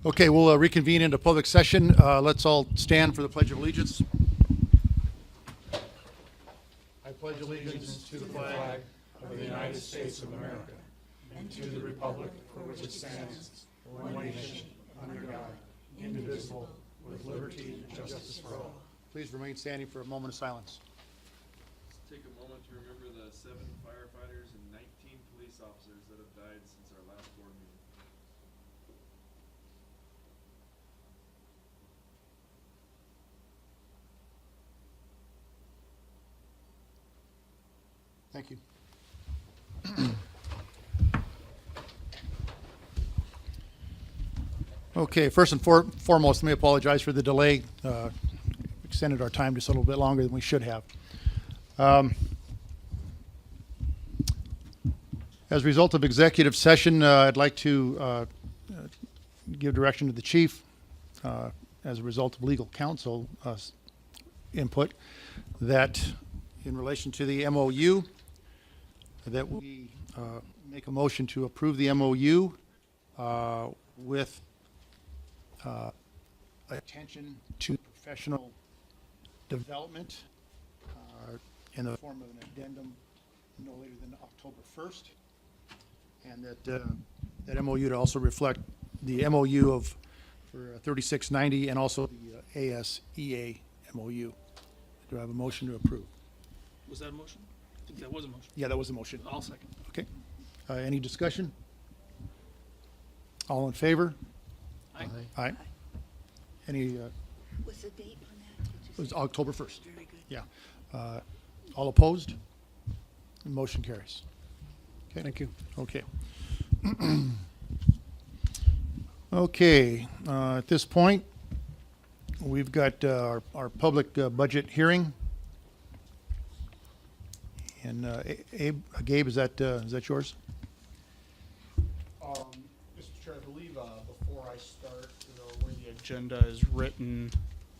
Okay, we'll reconvene into public session. Let's all stand for the Pledge of Allegiance. I pledge allegiance to the flag of the United States of America and to the republic for which it stands, one nation, under God, indivisible, with liberty and justice for all. Please remain standing for a moment of silence. Let's take a moment to remember the 7 firefighters and 19 police officers that have died since our last board meeting. Thank you. Okay, first and foremost, let me apologize for the delay. Extended our time just a little bit longer than we should have. As a result of executive session, I'd like to give direction to the chief as a result of legal counsel input that in relation to the MOU, that we make a motion to approve the MOU with attention to professional development in the form of an addendum no later than October 1st. And that MOU to also reflect the MOU for 3690 and also the ASEA MOU. Do I have a motion to approve? Was that a motion? I think that was a motion. Yeah, that was a motion. I'll second. Okay. Any discussion? All in favor? Aye. Aye. Any, What's the date on that? Did you it was say? October 1st. Very good. Yeah. All opposed? Motion carries. Okay. Thank you. Okay. Okay, at this point, we've got our public budget hearing. And Gabe, is that yours? Mr. Chair, I believe before I start, where the agenda is written,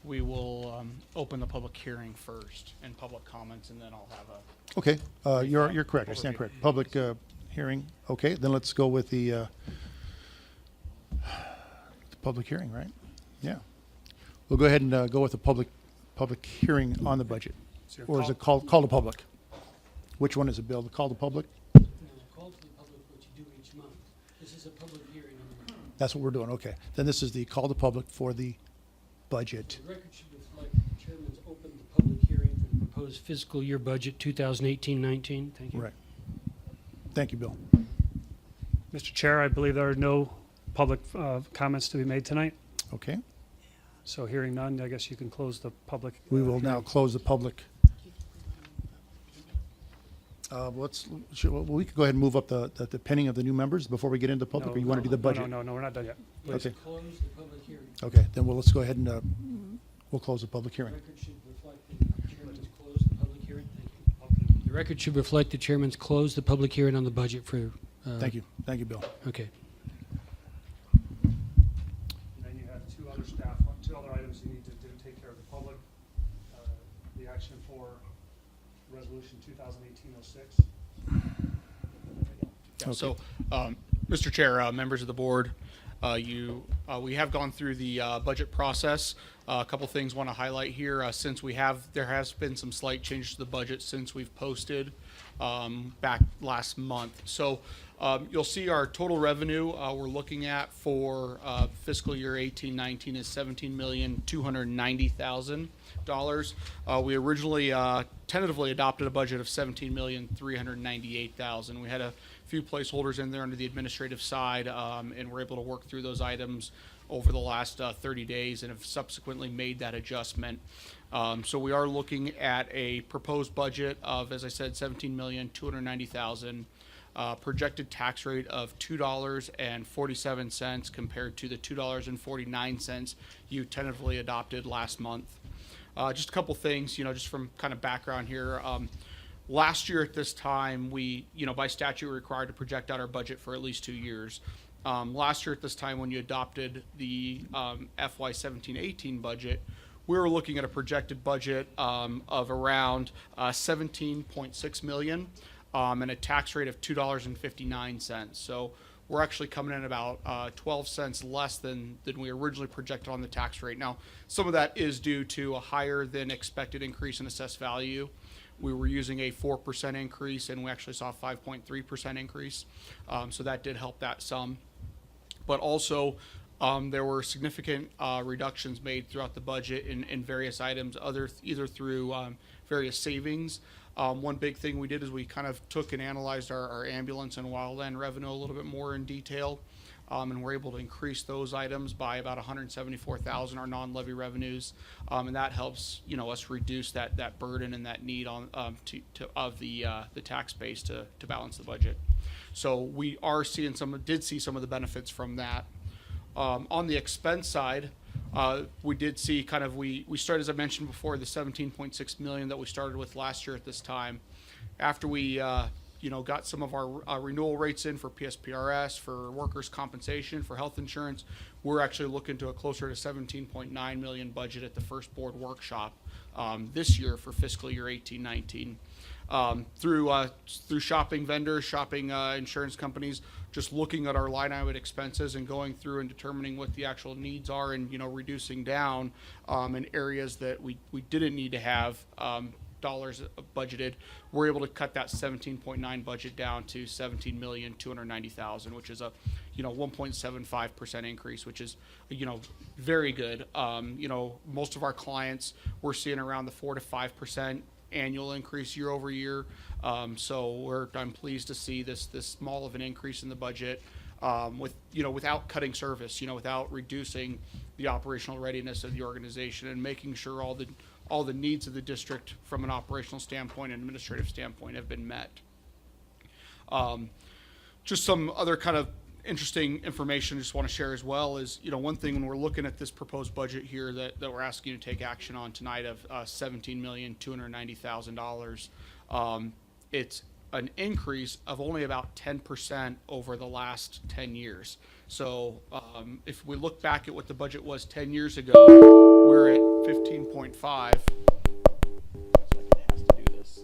we will open the public hearing first and public comments, and then I'll have a Okay, you're correct. I stand correct. Public hearing. Okay, then let's go with the public hearing, right? Yeah. We'll go ahead and go with the public hearing on the budget. Or is it called to public? Which one is it, Bill? The call to public? No, call to the public, what you do each month. This is a public hearing on the That's what we're doing. Okay. Then this is the call to public for the budget. The record should reflect the chairman's opened the public hearing for the proposed fiscal year budget 2018-19. Thank you. Right. Thank you, Bill. Mr. Chair, I believe there are no public comments to be made tonight. Okay. So hearing none, I guess you can close the public. We will now close the public. We could go ahead and move up the pending of the new members before we get into public, or you want to do the budget? No, we're not done yet. Please. Okay. Close the public hearing. Okay, then let's go ahead and we'll close the public The hearing. record should reflect the chairman's closed the public hearing. Thank you. The record should reflect the chairman's closed the public hearing on the budget for. Thank you. Thank you, Bill. Okay. And then you have two other items you need to do, take care of the public. The action for resolution 2018-06. Yeah, so, Mr. Chair, members of the board, we have gone through the budget process. A couple things want to highlight here. There has been some slight changes to the budget since we've posted back last month. So you'll see our total revenue we're looking at for fiscal year 18-19 is $17,290,000. We originally tentatively adopted a budget of $17,398,000. We had a few placeholders in there under the administrative side, and we're able to work through those items over the last 30 days and have subsequently made that adjustment. So we are looking at a proposed budget of, as I said, $17,290,000. Projected tax rate of $2.47 compared to the $2.49 you tentatively adopted last month. Just a couple things, just from kind of background here. Last year at this time, we, by statute, we're required to project out our budget for at least 2 years. Last year at this time, when you adopted the FY 17-18 budget, we were looking at a projected budget of around $17.6 million and a tax rate of $2.59. So we're actually coming in about 12 cents less than we originally projected on the tax rate. Now, some of that is due to a higher than expected increase in assessed value. We were using a 4% increase, and we actually saw a 5.3% increase. So that did help that some. But also, there were significant reductions made throughout the budget in various items, either through various savings. One big thing we did is we kind of took and analyzed our ambulance and wildland revenue a little bit more in detail. And we're able to increase those items by about 174,000, our non-levy revenues, and that helps us reduce that burden and that need on of the tax base to balance the budget. So we are seeing did see some of the benefits from that. On the expense side, we did see we started, as I mentioned before, the 17.6 million that we started with last year at this time. After we got some of our renewal rates in for PSPRS, for workers' compensation, for health insurance, we're actually looking to a closer to 17.9 million budget at the first board workshop this year for fiscal year 18-19. Through shopping vendors, shopping insurance companies, just looking at our line item expenses and going through and determining what the actual needs are and reducing down in areas that we didn't need to have dollars budgeted, we're able to cut that 17.9 budget down to 17,290,000, which is a 1.75% increase, which is very good. Most of our clients we're seeing around the 4 to 5% annual increase year over year. So I'm pleased to see this small of an increase in the budget without cutting service, without reducing the operational readiness of the organization, and making sure all the needs of the district from an operational standpoint and administrative standpoint have been met. Just some other kind of interesting information I just want to share as well is, one thing when we're looking at this proposed budget here that we're asking you to take action on tonight of $17,290,000, it's an increase of only about 10% over the last 10 years. So if we look back at what the budget was 10 years ago, we're at 15.5. It has to do this.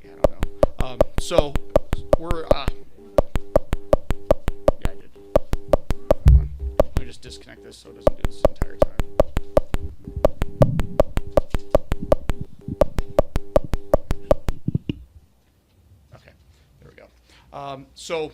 Yeah, I don't know. So we're yeah, I did. Hold on. Let me just disconnect this so it doesn't do this entire time. Okay, there we go. So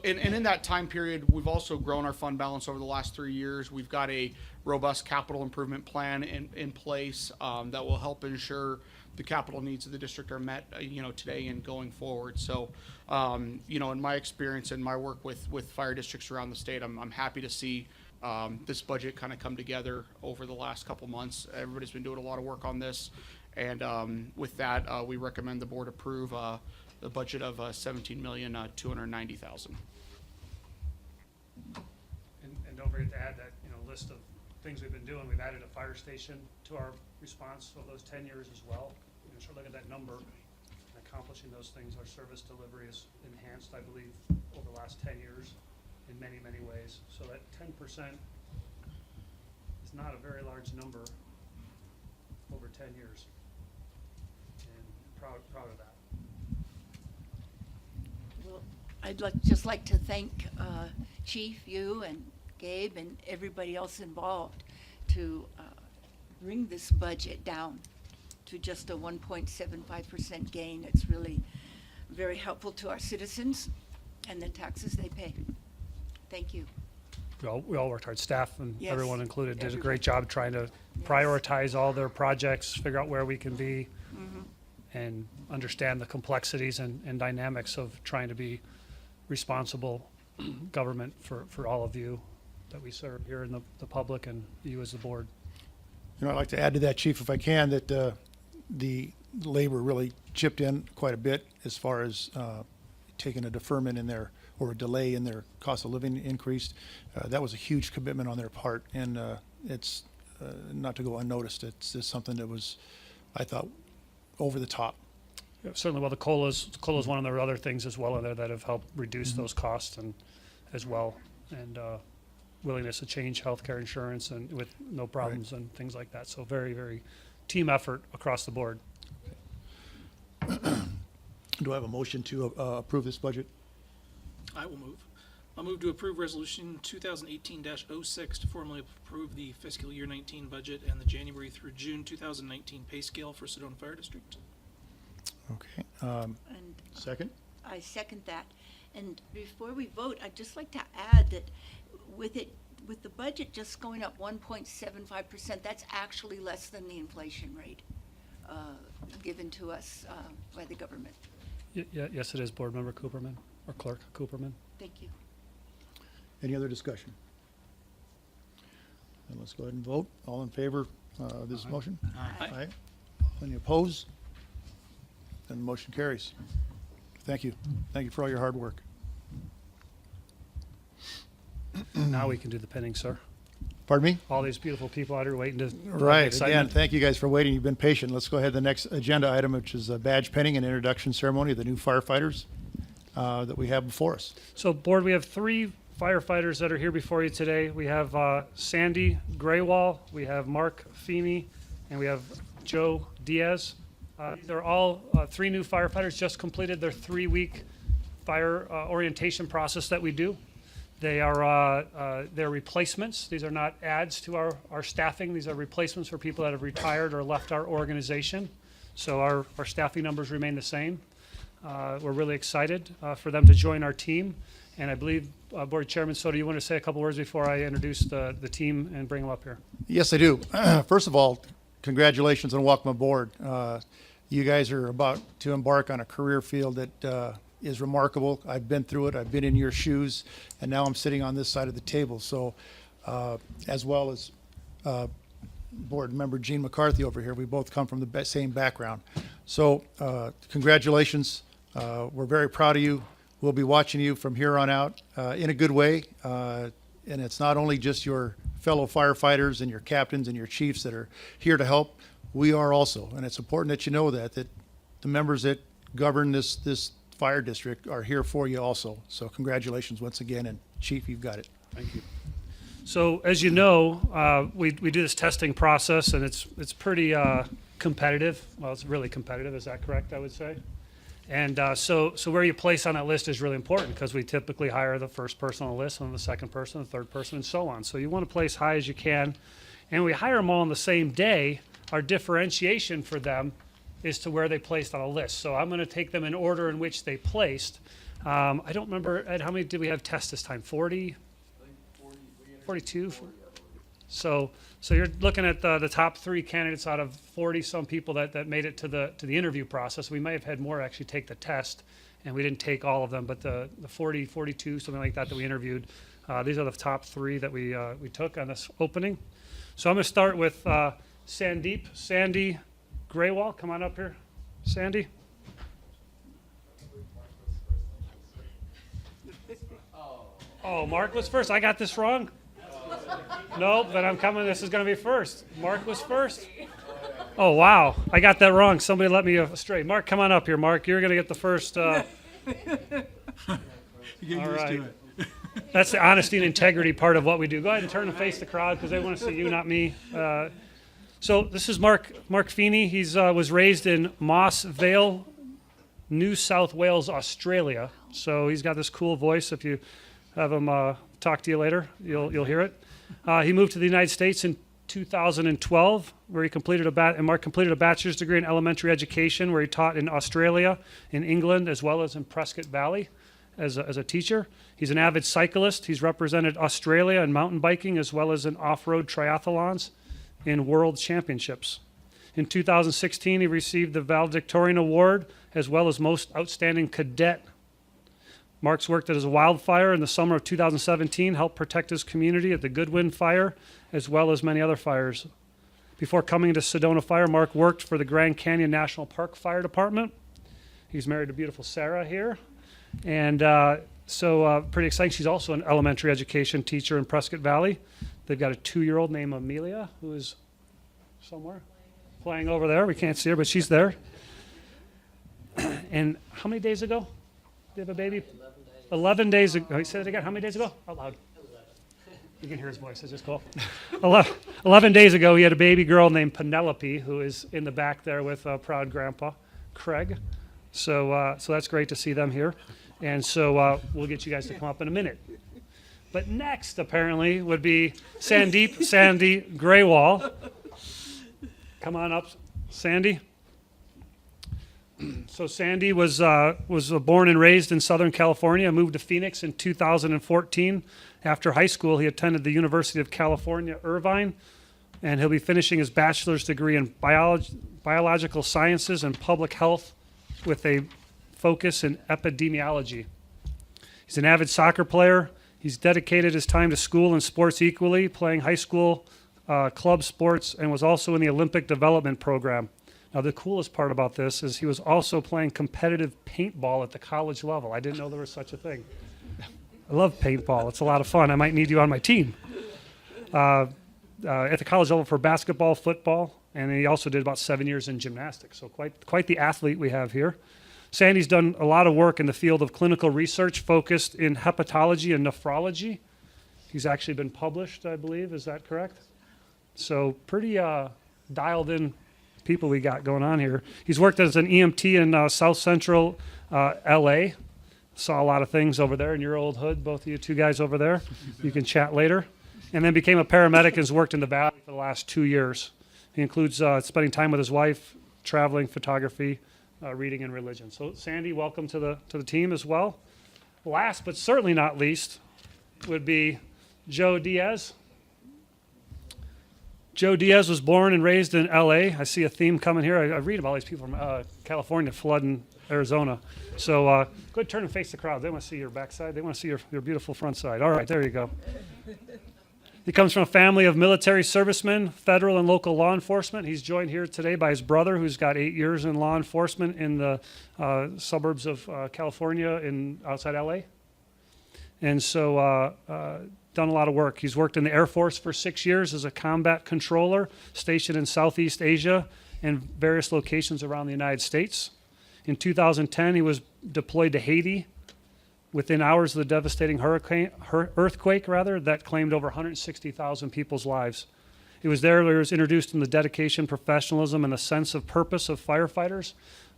in that time period, we've also grown our fund balance over the last 3 years. We've got a robust capital improvement plan in place that will help ensure the capital needs of the district are met, today and going forward. So, in my experience and my work with fire districts around the state, I'm happy to see this budget kind of come together over the last couple months. Everybody's been doing a lot of work on this, and with that, we recommend the board approve the budget of $17,290,000. And don't forget to add that, list of things we've been doing. We've added a fire station to our response of those 10 years as well. Sure, look at that number and accomplishing those things. Our service delivery is enhanced, I believe, over the last 10 years in many, many ways. So that 10% is not a very large number over 10 years. And proud of that. Well, I'd just like to thank Chief, you and Gabe and everybody else involved to bring this budget down to just a 1.75% gain. It's really very helpful to our citizens and the taxes they pay. Thank you. We all worked hard. Staff and Yes, everyone included did a everybody. great job trying to prioritize all their projects, figure out where we can be, and understand the complexities and dynamics of trying to be responsible government for all of you that we serve here in the public and you as the board. I'd like to add to that, Chief, if I can, that the labor really chipped in quite a bit as far as taking a deferment in their, or a delay in their cost of living increase. That was a huge commitment on their part, and it's not to go unnoticed. It's just something that was, I thought, over the top. Yeah, certainly, well, the COLA's one of the other things as well in there that have helped reduce those costs and as well, and willingness to change healthcare insurance and with no problems and things like that. So very, very team effort across the board. Do I have a motion to approve this budget? I will move. I'll move to approve resolution 2018-06 to formally approve the fiscal year 19 budget and the January through June 2019 pay scale for Sedona Fire District. Okay. And Second? I second that. And before we vote, I'd just like to add that with the budget just going up 1.75%, that's actually less than the inflation rate given to us by the government. Yes, it is, Board Member Cooperman, or Clerk Cooperman. Thank you. Any other discussion? Then let's go ahead and vote. All in favor of this motion? Aye. Any opposed? Then the motion carries. Thank you. Thank you for all your hard work. Now we can do the pinning, sir. Pardon me? All these beautiful people out here waiting to. Right, again, Excitement. thank you guys for waiting. You've been patient. Let's go ahead to the next agenda item, which is a badge pinning and introduction ceremony of the new firefighters that we have before us. So, Board, we have 3 firefighters that are here before you today. We have Sandy Graywall, we have Mark Feeney, and we have Joe Diaz. They're all 3 new firefighters, just completed their 3-week fire orientation process that we do. They are they're replacements. These are not adds to our staffing. These are replacements for people that have retired or left our organization. So our staffing numbers remain the same. We're really excited for them to join our team. And I believe, Board Chairman Soto, you want to say a couple words before I introduce the team and bring them up here? Yes, I do. First of all, congratulations and welcome aboard. You guys are about to embark on a career field that is remarkable. I've been through it. I've been in your shoes, and now I'm sitting on this side of the table. So, as well as Board Member Gene McCarthy over here, we both come from the same background. So, congratulations. We're very proud of you. We'll be watching you from here on out in a good way. And it's not only just your fellow firefighters and your captains and your chiefs that are here to help. We are also, and it's important that you know that the members that govern this fire district are here for you also. So congratulations once again, and Chief, you've got it. Thank you. So, as you know, we do this testing process, and it's pretty competitive. Well, it's really competitive. Is that correct? I would say. And so where you place on that list is really important because we typically hire the first person on the list, and then the second person, the third person, and so on. So you want to place high as you can, and we hire them all on the same day. Our differentiation for them is to where they placed on a list. So I'm going to take them in order in which they placed. I don't remember, Ed, how many did we have test this time? 40? 42? So you're looking at the top 3 candidates out of 40-some people that made it to the interview process. We may have had more actually take the test, and we didn't take all of them, but the 40, 42, something like that we interviewed, these are the top 3 that we took on this opening. So I'm going to start with Sandy Graywall. Come on up here, Sandy. Oh, Mark was first. I got this wrong? No, but I'm coming. This is going to be first. Mark was first. Oh, wow. I got that wrong. Somebody let me astray. Mark, come on up here, Mark. You're going to get the first. All right. That's the honesty and integrity part of what we do. Go ahead and turn and face the crowd because they want to see you, not me. So this is Mark Feeney. He's was raised in Moss Vale, New South Wales, Australia. So he's got this cool voice. If you have him talk to you later, you'll hear it. He moved to the United States in 2012, where he completed Mark completed a bachelor's degree in elementary education, where he taught in Australia, in England, as well as in Prescott Valley as a teacher. He's an avid cyclist. He's represented Australia in mountain biking as well as in off-road triathlons in world championships. In 2016, he received the Valedictorian Award as well as Most Outstanding Cadet. Mark's worked as a wildfire in the summer of 2017, helped protect his community at the Goodwin Fire, as well as many other fires. Before coming to Sedona Fire, Mark worked for the Grand Canyon National Park Fire Department. He's married to beautiful Sarah here. And so pretty exciting. She's also an elementary education teacher in Prescott Valley. They've got a 2-year-old named Amelia, who is somewhere playing over there. We can't see her, but she's there. And how many days ago? They have a baby? 11 days ago. He said it again. How many days ago? Out loud. You can hear his voice. It's just cool. 11 days ago, he had a baby girl named Penelope, who is in the back there with proud grandpa, Craig. So that's great to see them here. And so we'll get you guys to come up in a minute. But next, apparently, would be Sandy Graywall. Come on up, Sandy. So Sandy was born and raised in Southern California, moved to Phoenix in 2014. After high school, he attended the University of California, Irvine, and he'll be finishing his bachelor's degree in biological sciences and public health with a focus in epidemiology. He's an avid soccer player. He's dedicated his time to school and sports equally, playing high school club sports, and was also in the Olympic Development Program. Now, the coolest part about this is he was also playing competitive paintball at the college level. I didn't know there was such a thing. I love paintball. It's a lot of fun. I might need you on my team. At the college level for basketball, football, and he also did about 7 years in gymnastics. So quite the athlete we have here. Sandy's done a lot of work in the field of clinical research focused in hepatology and nephrology. He's actually been published, I believe. Is that correct? So pretty dialed in people we got going on here. He's worked as an EMT in South Central LA. Saw a lot of things over there in your old hood, both of you two guys over there. You can chat later. And then became a paramedic and has worked in the Valley for the last 2 years. He includes spending time with his wife, traveling, photography, reading, and religion. So Sandy, welcome to the team as well. Last but certainly not least would be Joe Diaz. Joe Diaz was born and raised in LA. I see a theme coming here. I read about all these people from California flooding Arizona. So go ahead and turn and face the crowd. They want to see your backside. They want to see your beautiful front side. All right, there you go. He comes from a family of military servicemen, federal and local law enforcement. He's joined here today by his brother, who's got 8 years in law enforcement in the suburbs of California outside LA. And so done a lot of work. He's worked in the Air Force for 6 years as a combat controller, stationed in Southeast Asia and various locations around the United States. In 2010, he was deployed to Haiti within hours of the devastating earthquake that claimed over 160,000 people's lives. It was there where he was introduced in the dedication, professionalism, and the sense of purpose of firefighters.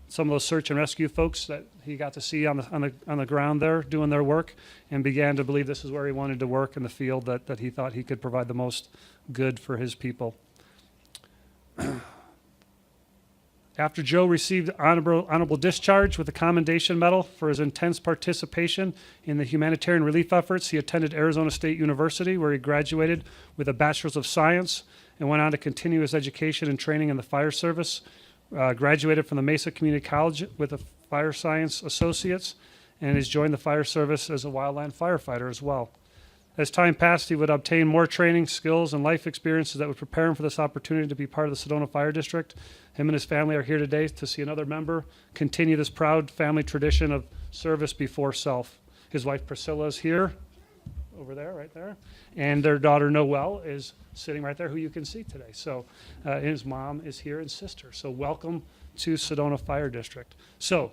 Some of those search and rescue folks that he got to see on the ground there doing their work, and began to believe this is where he wanted to work in the field that he thought he could provide the most good for his people. After Joe received honorable discharge with the Commendation Medal for his intense participation in the humanitarian relief efforts, he attended Arizona State University, where he graduated with a Bachelor's of Science and went on to continue his education and training in the fire service. Graduated from the Mesa Community College with a Fire Science Associates, and has joined the fire service as a wildland firefighter as well. As time passed, he would obtain more training, skills, and life experiences that would prepare him for this opportunity to be part of the Sedona Fire District. Him and his family are here today to see another member continue this proud family tradition of service before self. His wife Priscilla is here, over there, right there, and their daughter Noelle is sitting right there, who you can see today. So his mom is here and sister. So welcome to Sedona Fire District. So,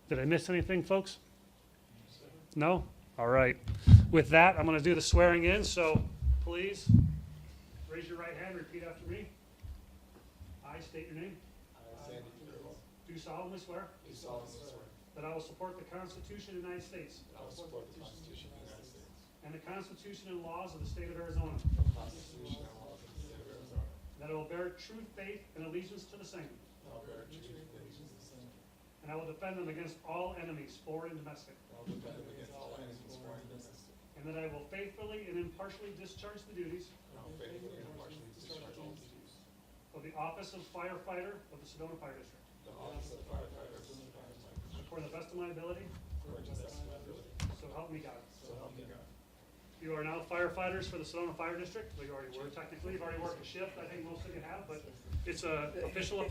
did I miss anything, folks? No? All right. With that, I'm going to do the swearing in. So please raise your right hand, repeat after me. I state your name. Do solemnly swear. That I will support the Constitution of the United States. And the Constitution and laws of the state of Arizona. That I will bear true faith and allegiance to the same. And I will defend them against all enemies, foreign and domestic. And that I will faithfully and impartially discharge the duties of the office of firefighter of the Sedona Fire District. According to the best of my ability. So help me God. You are now firefighters for the Sedona Fire District. Well, you already were technically. You've already worked a shift. I think most of you have, but it's official.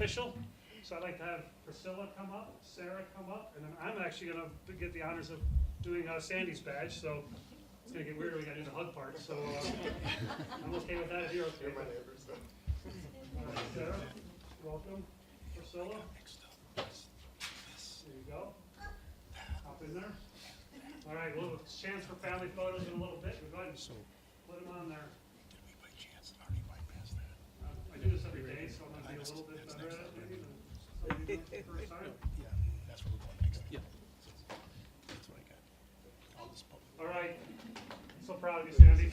So I'd like to have Priscilla come up, Sarah come up, and then I'm actually going to get the honors of doing Sandy's badge. So it's going to get weird. We got to do the hug part. So I'm okay with that if you're okay. All right, Sarah, welcome. Priscilla. There you go. Hop in there. All right, we'll have a chance for family photos in a little bit. We'll go ahead and put them on there. I do this every day, so I'm going to be a little bit better at it maybe than some of you do it the first time. Yeah, that's what we're going to All right. So proud of you, Sandy.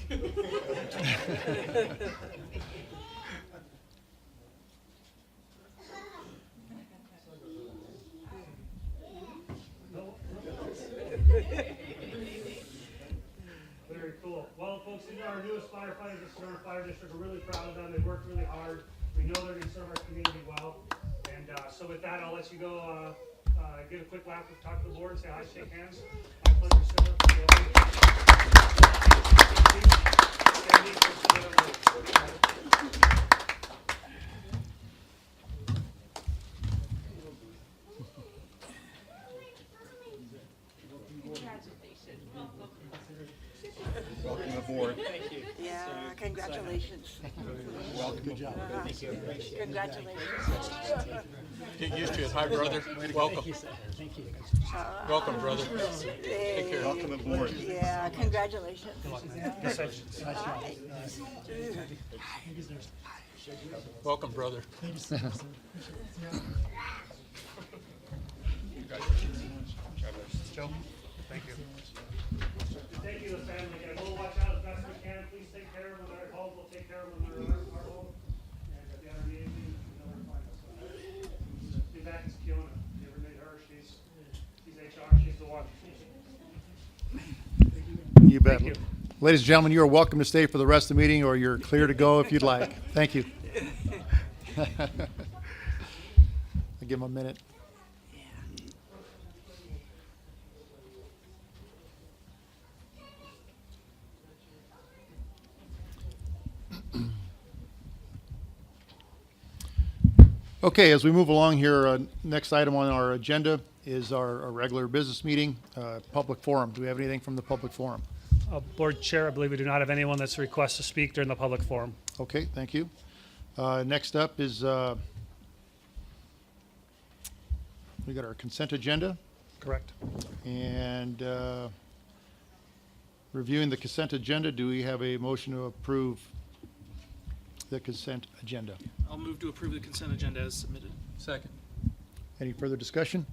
Very cool. Well, folks, these are our newest firefighters at Sonora Fire District. We're really proud of them. They worked really hard. We know they're going to serve our community well. And so with that, I'll let you go give a quick lap, talk to the board, say hi, shake hands. My pleasure, sir. Welcome aboard. Yeah, congratulations. Good job. Congratulations. Get used to it. Hi, brother. Welcome. Welcome, brother. Take care. Welcome aboard. Yeah, congratulations. Hi. Welcome, brother. Joe, thank you. Thank you, the family. Again, we'll watch out as best we can. Please take care of them when they're at home. We'll take care of them when they're at our home. And if you ever need anything, you know where to find us. Be back is Keona. If you ever meet her, she's HR. She's the one. You bet. Thank you. Ladies and gentlemen, you are welcome to stay for the rest of the meeting, or you're clear to go if you'd like. Thank you. I'll give him a minute. Okay, as we move along here, next item on our agenda is our regular business meeting, public forum. Do we have anything from the public forum? Board Chair, I believe we do not have anyone that's requested to speak during the public forum. Okay, thank you. Next up is, we got our consent agenda, Correct. and reviewing the consent agenda, do we have a motion to approve the consent agenda? I'll move to approve the consent agenda as submitted. Second. Any further discussion?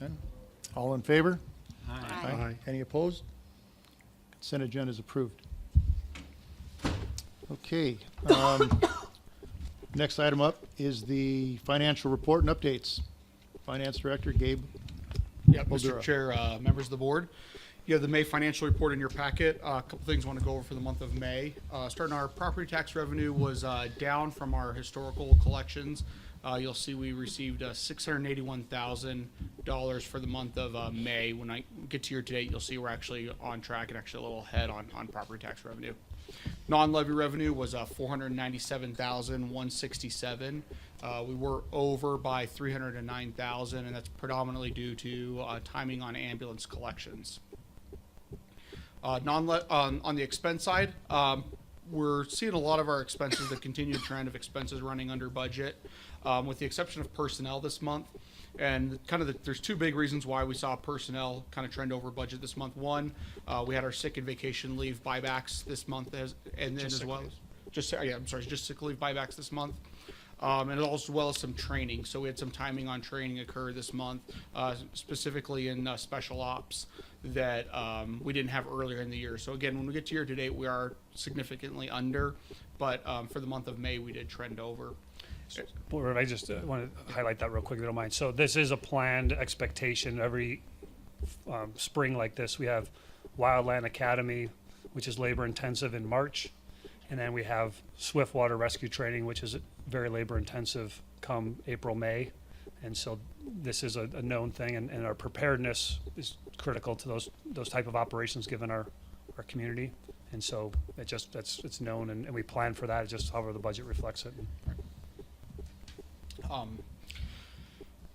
None? All in favor? Aye. Any opposed? Consent agenda is approved. Okay. Next item up is the financial report and updates. Finance Director Gabe. Yep, Moldura. Mr. Chair, members of the board. You have the May financial report in your packet. A couple things I want to go over for the month of May. Starting our property tax revenue was down from our historical collections. You'll see we received $681,000 for the month of May. When I get to year to date, you'll see we're actually on track and actually a little ahead on property tax revenue. Non-levy revenue was $497,167. We were over by $309,000, and that's predominantly due to timing on ambulance collections. On the expense side, we're seeing a lot of our expenses, the continued trend of expenses running under budget, with the exception of personnel this month. And there's two big reasons why we saw personnel kind of trend over budget this month. One, we had our sick and vacation leave buybacks this month, just sick leave buybacks this month. And as well as some training. So we had some timing on training occur this month, specifically in special ops that we didn't have earlier in the year. So again, when we get to year to date, we are significantly under, but for the month of May, we did trend over. Board, I just want to highlight that real quick, if you don't mind. So this is a planned expectation. Every spring like this, we have Wildland Academy, which is labor intensive in March. And then we have Swiftwater Rescue Training, which is very labor intensive come April, May. And so this is a known thing, and our preparedness is critical to those type of operations given our community. And so it's known, and we plan for that, just however the budget reflects it.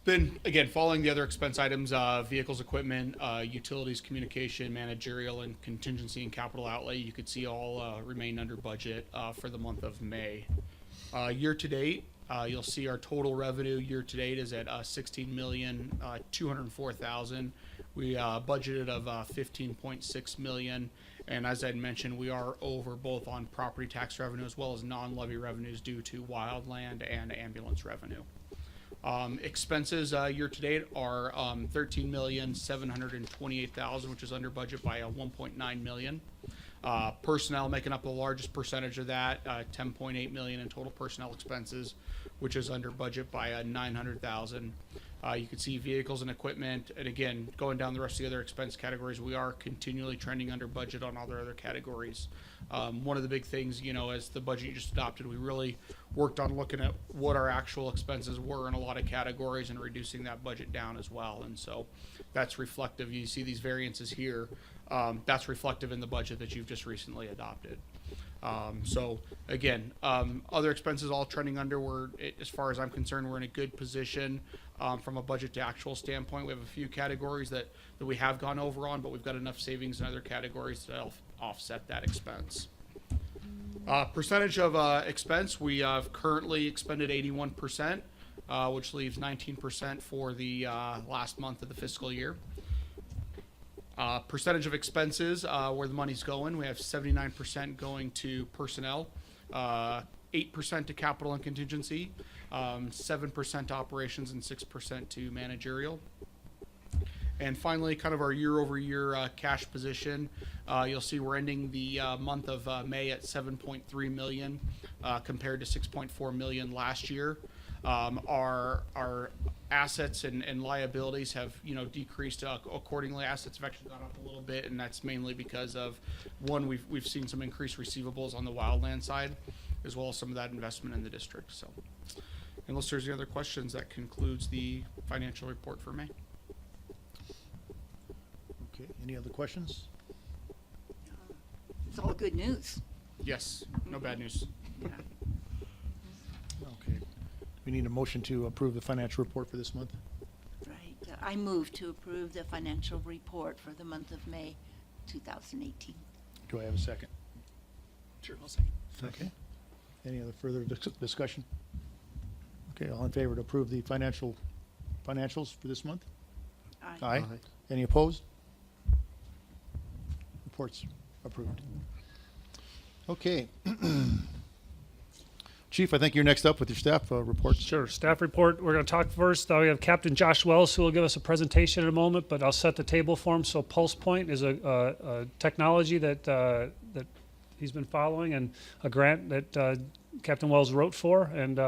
Then again, following the other expense items, vehicles, equipment, utilities, communication, managerial, and contingency and capital outlay, you could see all remain under budget for the month of May. Year to date, you'll see our total revenue year to date is at $16,204,000. We budgeted of $15.6 million, and as I'd mentioned, we are over both on property tax revenue as well as non-levy revenues due to wildland and ambulance revenue. Expenses year to date are 13,728,000, which is under budget by 1.9 million. Personnel making up the largest percentage of that, 10.8 million in total personnel expenses, which is under budget by 900,000. You can see vehicles and equipment, and again, going down the rest of the other expense categories, we are continually trending under budget on all the other categories. One of the big things, you know, as the budget you just adopted, we really worked on looking at what our actual expenses were in a lot of categories and reducing that budget down as well. And so that's reflective. You see these variances here. That's reflective in the budget that you've just recently adopted. So again, other expenses all trending under. As far as I'm concerned, we're in a good position from a budget to actual standpoint. We have a few categories that we have gone over on, but we've got enough savings in other categories to offset that expense. Percentage of expense, we have currently expended 81%, which leaves 19% for the last month of the fiscal year. Percentage of expenses, where the money's going, we have 79% going to personnel, 8% to capital and contingency, 7% to operations, and 6% to managerial. And finally, kind of our year-over-year cash position. You'll see we're ending the month of May at 7.3 million compared to 6.4 million last year. Our assets and liabilities have, you know, decreased accordingly. Assets have actually gone up a little bit, and that's mainly because of, one, we've seen some increased receivables on the wildland side, as well as some of that investment in the district. So, unless there's any other questions, that concludes the financial report for May. Okay, any other questions? It's all good news. Yes, no bad news. Okay. We need a motion to approve the financial report for this month. Right. I move to approve the financial report for the month of May 2018. Do I have a second? Sure, I'll second. Okay. Any other further discussion? Okay, all in favor to approve the financials for this month? Aye. Aye. Any opposed? Reports approved. Okay. Chief, I think you're next up with your staff reports. Sure. Staff report. We're going to talk first. We have Captain Josh Wells, who will give us a presentation in a moment, but I'll set the table for him. So Pulse Point is a technology that he's been following, and a grant that Captain Wells wrote for and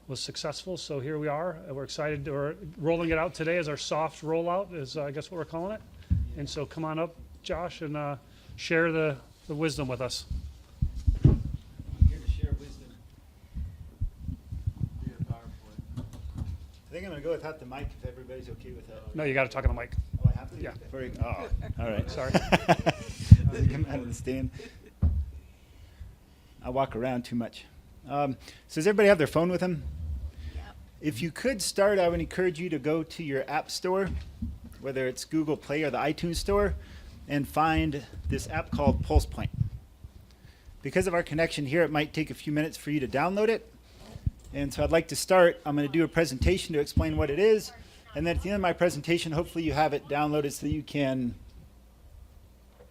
was successful. So here we are. We're excited. We're rolling it out today as our soft rollout, is I guess what we're calling it. And so come on up, Josh, and share the wisdom with us. Here to share wisdom. Be a PowerPoint. I think I'm going to go without the mic if everybody's okay with that. No, you got to talk on the mic. Oh, I have to? Yeah. Oh, all right. Sorry. Does it come out of the stand? I walk around too much. So does everybody have their phone with them? Yep. If you could start, I would encourage you to go to your app store, whether it's Google Play or the iTunes store, and find this app called Pulse Point. Because of our connection here, it might take a few minutes for you to download it. And so I'd like to start. I'm going to do a presentation to explain what it is. And then at the end of my presentation, hopefully you have it downloaded so that you can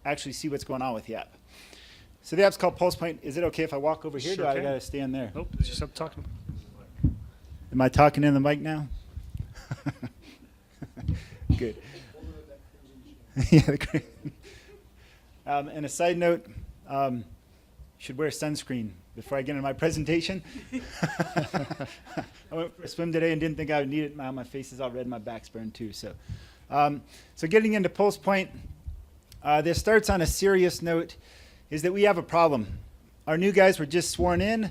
actually see what's going on with the app. So the app's called Pulse Point. Is it okay if I walk over here? Sure Do I can. got to stand there? Nope, just up talking. Am I talking in the mic now? Good. Yeah. And a side note, should wear sunscreen before I get into my presentation. I went for a swim today and didn't think I would need it. My face is all red, my back's burned too. So getting into Pulse Point, this starts on a serious note, is that we have a problem. Our new guys were just sworn in,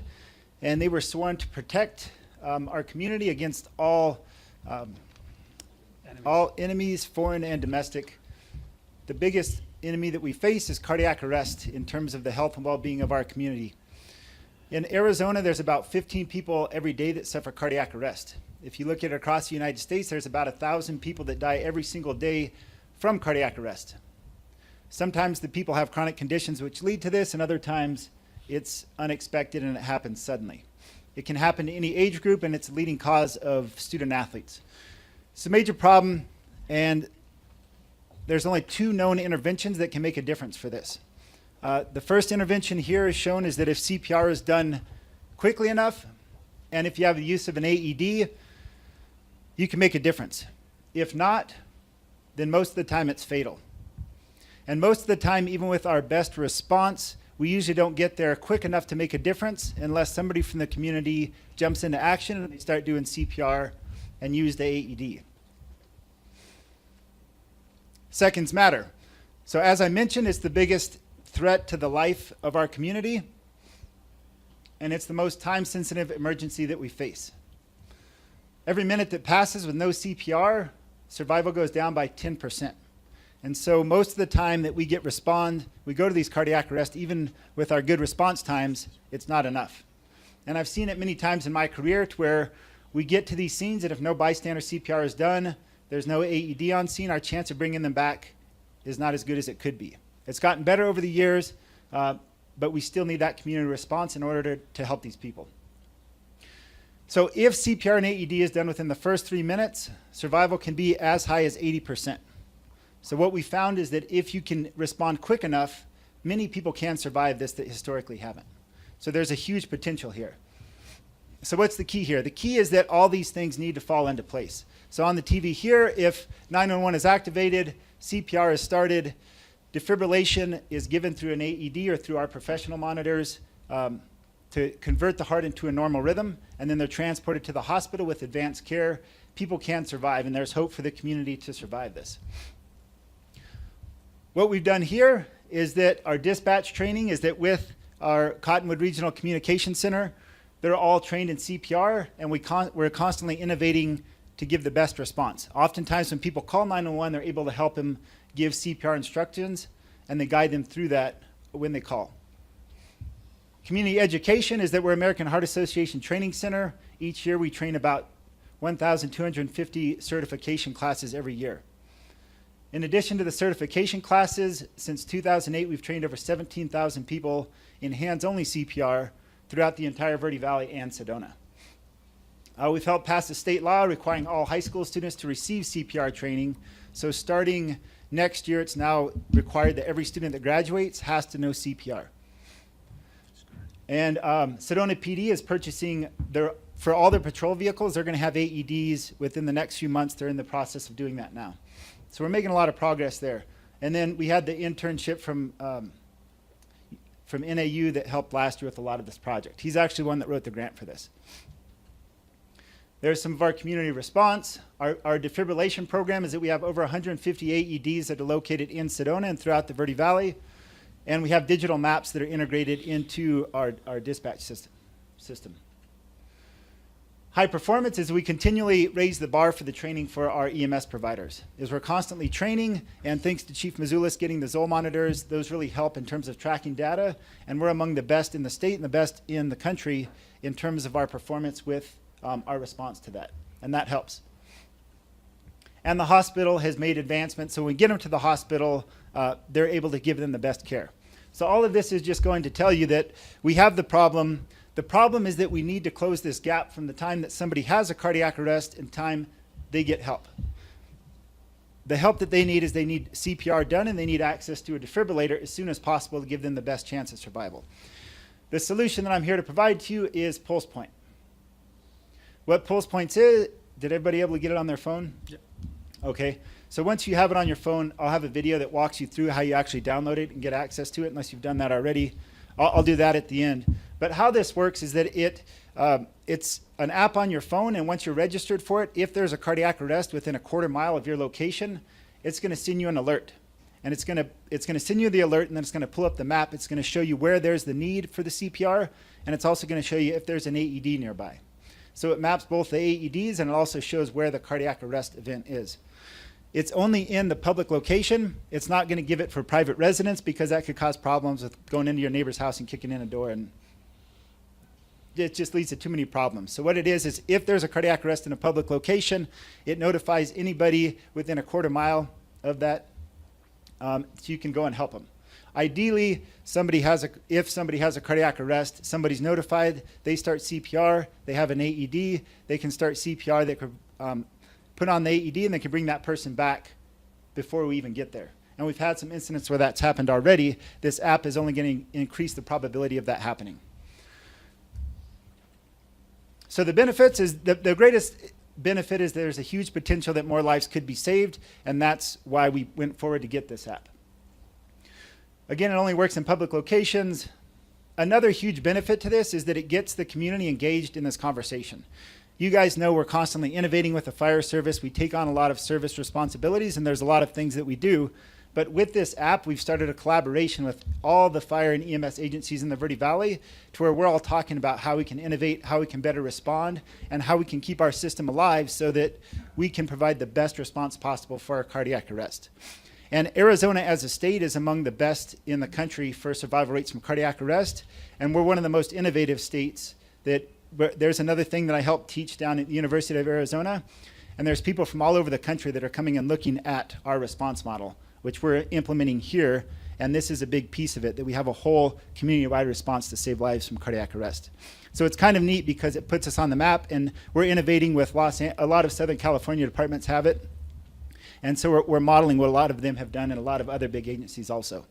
and they were sworn to protect our community against all enemies, foreign and domestic. The biggest enemy that we face is cardiac arrest in terms of the health and well-being of our community. In Arizona, there's about 15 people every day that suffer cardiac arrest. If you look at it across the United States, there's about 1,000 people that die every single day from cardiac arrest. Sometimes the people have chronic conditions which lead to this, and other times it's unexpected and it happens suddenly. It can happen to any age group, and it's a leading cause of student athletes. It's a major problem, and there's only 2 known interventions that can make a difference for this. The first intervention here is shown is that if CPR is done quickly enough, and if you have the use of an AED, you can make a difference. If not, then most of the time it's fatal. And most of the time, even with our best response, we usually don't get there quick enough to make a difference unless somebody from the community jumps into action and they start doing CPR and use the AED. Seconds matter. So as I mentioned, it's the biggest threat to the life of our community, and it's the most time-sensitive emergency that we face. Every minute that passes with no CPR, survival goes down by 10%. And so most of the time that we we go to these cardiac arrests, even with our good response times, it's not enough. And I've seen it many times in my career to where we get to these scenes that if no bystander CPR is done, there's no AED on scene, our chance of bringing them back is not as good as it could be. It's gotten better over the years, but we still need that community response in order to help these people. So if CPR and AED is done within the first 3 minutes, survival can be as high as 80%. So what we found is that if you can respond quick enough, many people can survive this that historically haven't. So there's a huge potential here. So what's the key here? The key is that all these things need to fall into place. So on the TV here, if 911 is activated, CPR is started, defibrillation is given through an AED or through our professional monitors to convert the heart into a normal rhythm, and then they're transported to the hospital with advanced care. People can survive, and there's hope for the community to survive this. What we've done here is that our dispatch training is that with our Cottonwood Regional Communication Center, they're all trained in CPR, and we're constantly innovating to give the best response. Oftentimes when people call 911, they're able to help them give CPR instructions, and they guide them through that when they call. Community education is that we're American Heart Association Training Center. Each year we train about 1,250 certification classes every year. In addition to the certification classes, since 2008, we've trained over 17,000 people in hands-only CPR throughout the entire Verde Valley and Sedona. We've helped pass a state law requiring all high school students to receive CPR training. So starting next year, it's now required that every student that graduates has to know CPR. And Sedona PD is purchasing for all their patrol vehicles, they're going to have AEDs within the next few months. They're in the process of doing that now. So we're making a lot of progress there. And then we had the internship from NAU that helped last year with a lot of this project. He's actually one that wrote the grant for this. There's some of our community response. Our defibrillation program is that we have over 150 AEDs that are located in Sedona and throughout the Verde Valley. And we have digital maps that are integrated into our dispatch system. High performance is we continually raise the bar for the training for our EMS providers. Is we're constantly training, and thanks to Chief Mazulis getting the Zoll monitors, those really help in terms of tracking data, and we're among the best in the state and the best in the country in terms of our performance with our response to that, and that helps. And the hospital has made advancements, so when we get them to the hospital, they're able to give them the best care. So all of this is just going to tell you that we have the problem. The problem is that we need to close this gap from the time that somebody has a cardiac arrest and time they get help. The help that they need is they need CPR done, and they need access to a defibrillator as soon as possible to give them the best chance of survival. The solution that I'm here to provide to you is Pulse Point. What Pulse Points is, did everybody able to get it on their phone? Yep. Okay. So once you have it on your phone, I'll have a video that walks you through how you actually download it and get access to it, unless you've done that already. I'll do that at the end. But how this works is that it's an app on your phone, and once you're registered for it, if there's a cardiac arrest within a quarter mile of your location, it's going to send you an alert. And it's going to send you the alert, and then it's going to pull up the map. It's going to show you where there's the need for the CPR, and it's also going to show you if there's an AED nearby. So it maps both the AEDs, and it also shows where the cardiac arrest event is. It's only in the public location. It's not going to give it for private residents because that could cause problems with going into your neighbor's house and kicking in a door, and it just leads to too many problems. So what it is if there's a cardiac arrest in a public location, it notifies anybody within a quarter mile of that, so you can go and help them. Ideally, if somebody has a cardiac arrest, somebody's notified, they start CPR, they have an AED, they can start CPR, they could put on the AED, and they can bring that person back before we even get there. And we've had some incidents where that's happened already. This app is only going to increase the probability of that happening. So the benefits is the greatest benefit is there's a huge potential that more lives could be saved, and that's why we went forward to get this app. Again, it only works in public locations. Another huge benefit to this is that it gets the community engaged in this conversation. You guys know we're constantly innovating with the fire service. We take on a lot of service responsibilities, and there's a lot of things that we do. But with this app, we've started a collaboration with all the fire and EMS agencies in the Verde Valley to where we're all talking about how we can innovate, how we can better respond, and how we can keep our system alive so that we can provide the best response possible for our cardiac arrest. And Arizona as a state is among the best in the country for survival rates from cardiac arrest. And we're one of the most innovative states that, there's another thing that I helped teach down at the University of Arizona. And there's people from all over the country that are coming and looking at our response model, which we're implementing here. And this is a big piece of it, that we have a whole community-wide response to save lives from cardiac arrest. So it's kind of neat because it puts us on the map, and we're innovating with a lot of Southern California departments have it. And so we're modeling what a lot of them have done and a lot of other big agencies also.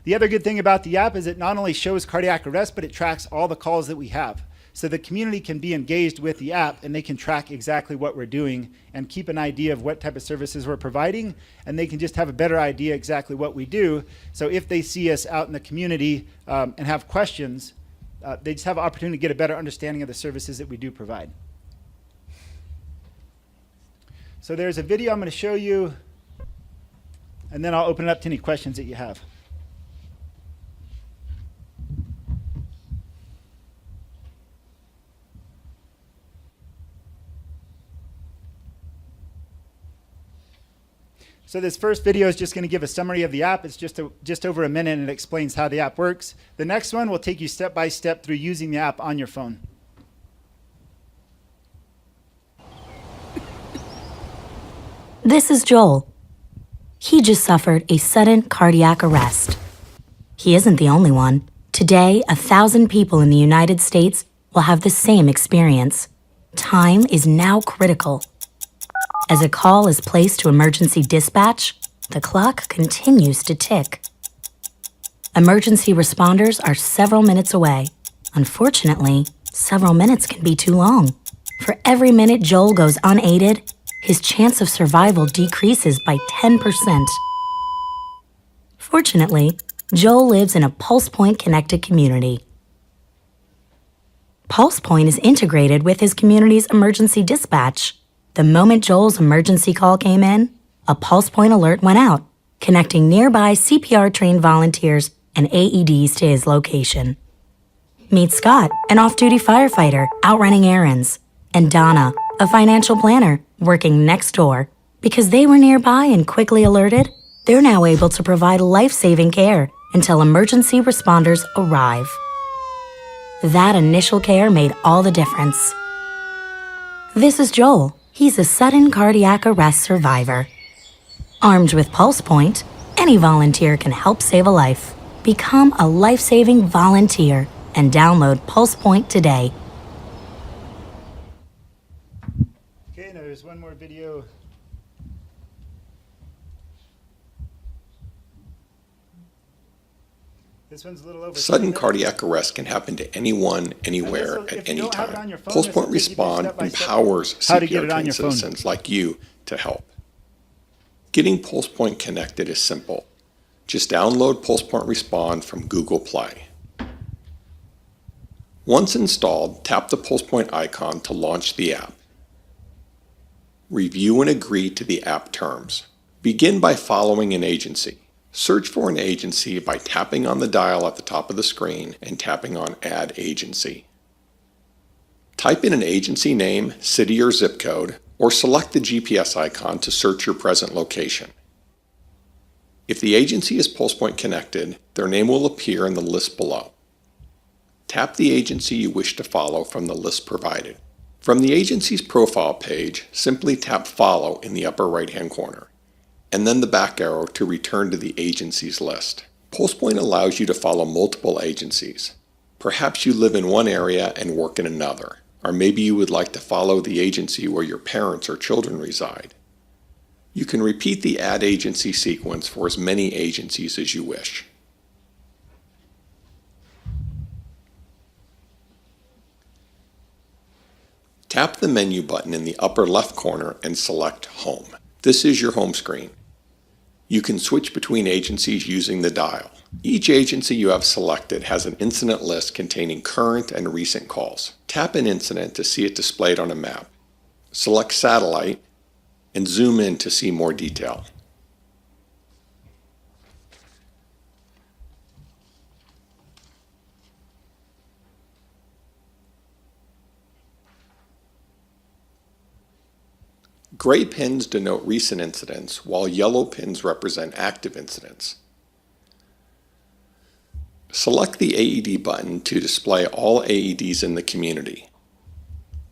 The other good thing about the app is it not only shows cardiac arrest, but it tracks all the calls that we have. So the community can be engaged with the app, and they can track exactly what we're doing and keep an idea of what type of services we're providing, and they can just have a better idea exactly what we do. So if they see us out in the community and have questions, they just have an opportunity to get a better understanding of the services that we do provide. So there's a video I'm going to show you, and then I'll open it up to any questions that you have. So this first video is just going to give a summary of the app. It's just over a minute, and it explains how the app works. The next one will take you step by step through using the app on your phone. This is Joel. He just suffered a sudden cardiac arrest. He isn't the only one. Today, 1,000 people in the United States will have the same experience. Time is now critical. As a call is placed to emergency dispatch, the clock continues to tick. Emergency responders are several minutes away. Unfortunately, several minutes can be too long. For every minute Joel goes unaided, his chance of survival decreases by 10%. Fortunately, Joel lives in a PulsePoint connected community. PulsePoint is integrated with his community's emergency dispatch. The moment Joel's emergency call came in, a PulsePoint alert went out, connecting nearby CPR-trained volunteers and AEDs to his location. Meet Scott, an off-duty firefighter outrunning errands, and Donna, a financial planner working next door. Because they were nearby and quickly alerted, they're now able to provide life-saving care until emergency responders arrive. That initial care made all the difference. This is Joel. He's a sudden cardiac arrest survivor. Armed with PulsePoint, any volunteer can help save a life. Become a life-saving volunteer and download PulsePoint today. Okay, now there's one more video. This one's a little over. Sudden cardiac arrest can happen to anyone, anywhere, at any time. PulsePoint Respond empowers CPR-trained citizens like you to help. Getting PulsePoint connected is simple. Just download PulsePoint Respond from Google Play. Once installed, tap the PulsePoint icon to launch the app. Review and agree to the app terms. Begin by following an agency. Search for an agency by tapping on the dial at the top of the screen and tapping on Add Agency. Type in an agency name, city or zip code, or select the GPS icon to search your present location. If the agency is PulsePoint connected, their name will appear in the list below. Tap the agency you wish to follow from the list provided. From the agency's profile page, simply tap Follow in the upper right-hand corner, and then the back arrow to return to the agency's list. PulsePoint allows you to follow multiple agencies. Perhaps you live in one area and work in another, or maybe you would like to follow the agency where your parents or children reside. You can repeat the Add Agency sequence for as many agencies as you wish. Tap the menu button in the upper left corner and select Home. This is your home screen. You can switch between agencies using the dial. Each agency you have selected has an incident list containing current and recent calls. Tap an incident to see it displayed on a map. Select Satellite and zoom in to see more detail. Gray pins denote recent incidents, while yellow pins represent active incidents. Select the AED button to display all AEDs in the community.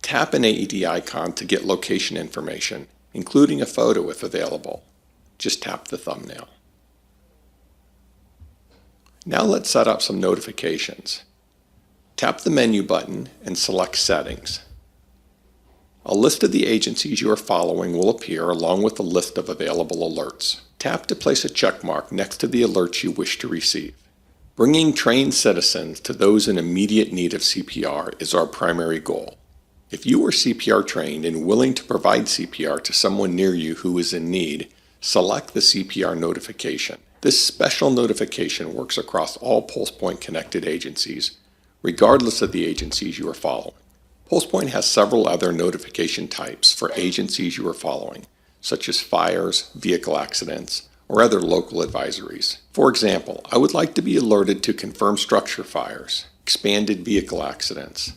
Tap an AED icon to get location information, including a photo if available. Just tap the thumbnail. Now let's set up some notifications. Tap the menu button and select Settings. A list of the agencies you are following will appear along with a list of available alerts. Tap to place a check mark next to the alerts you wish to receive. Bringing trained citizens to those in immediate need of CPR is our primary goal. If you are CPR trained and willing to provide CPR to someone near you who is in need, select the CPR notification. This special notification works across all PulsePoint connected agencies, regardless of the agencies you are following. PulsePoint has several other notification types for agencies you are following, such as fires, vehicle accidents, or other local advisories. For example, I would like to be alerted to confirmed structure fires, expanded vehicle accidents,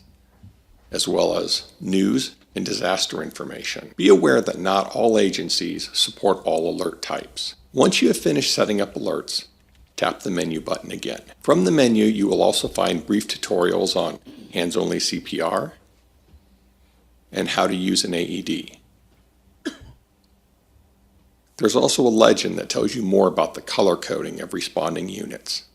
as well as news and disaster information. Be aware that not all agencies support all alert types. Once you have finished setting up alerts, tap the menu button again. From the menu, you will also find brief tutorials on hands-only CPR, and how to use an AED. There's also a legend that tells you more about the color coding of responding units.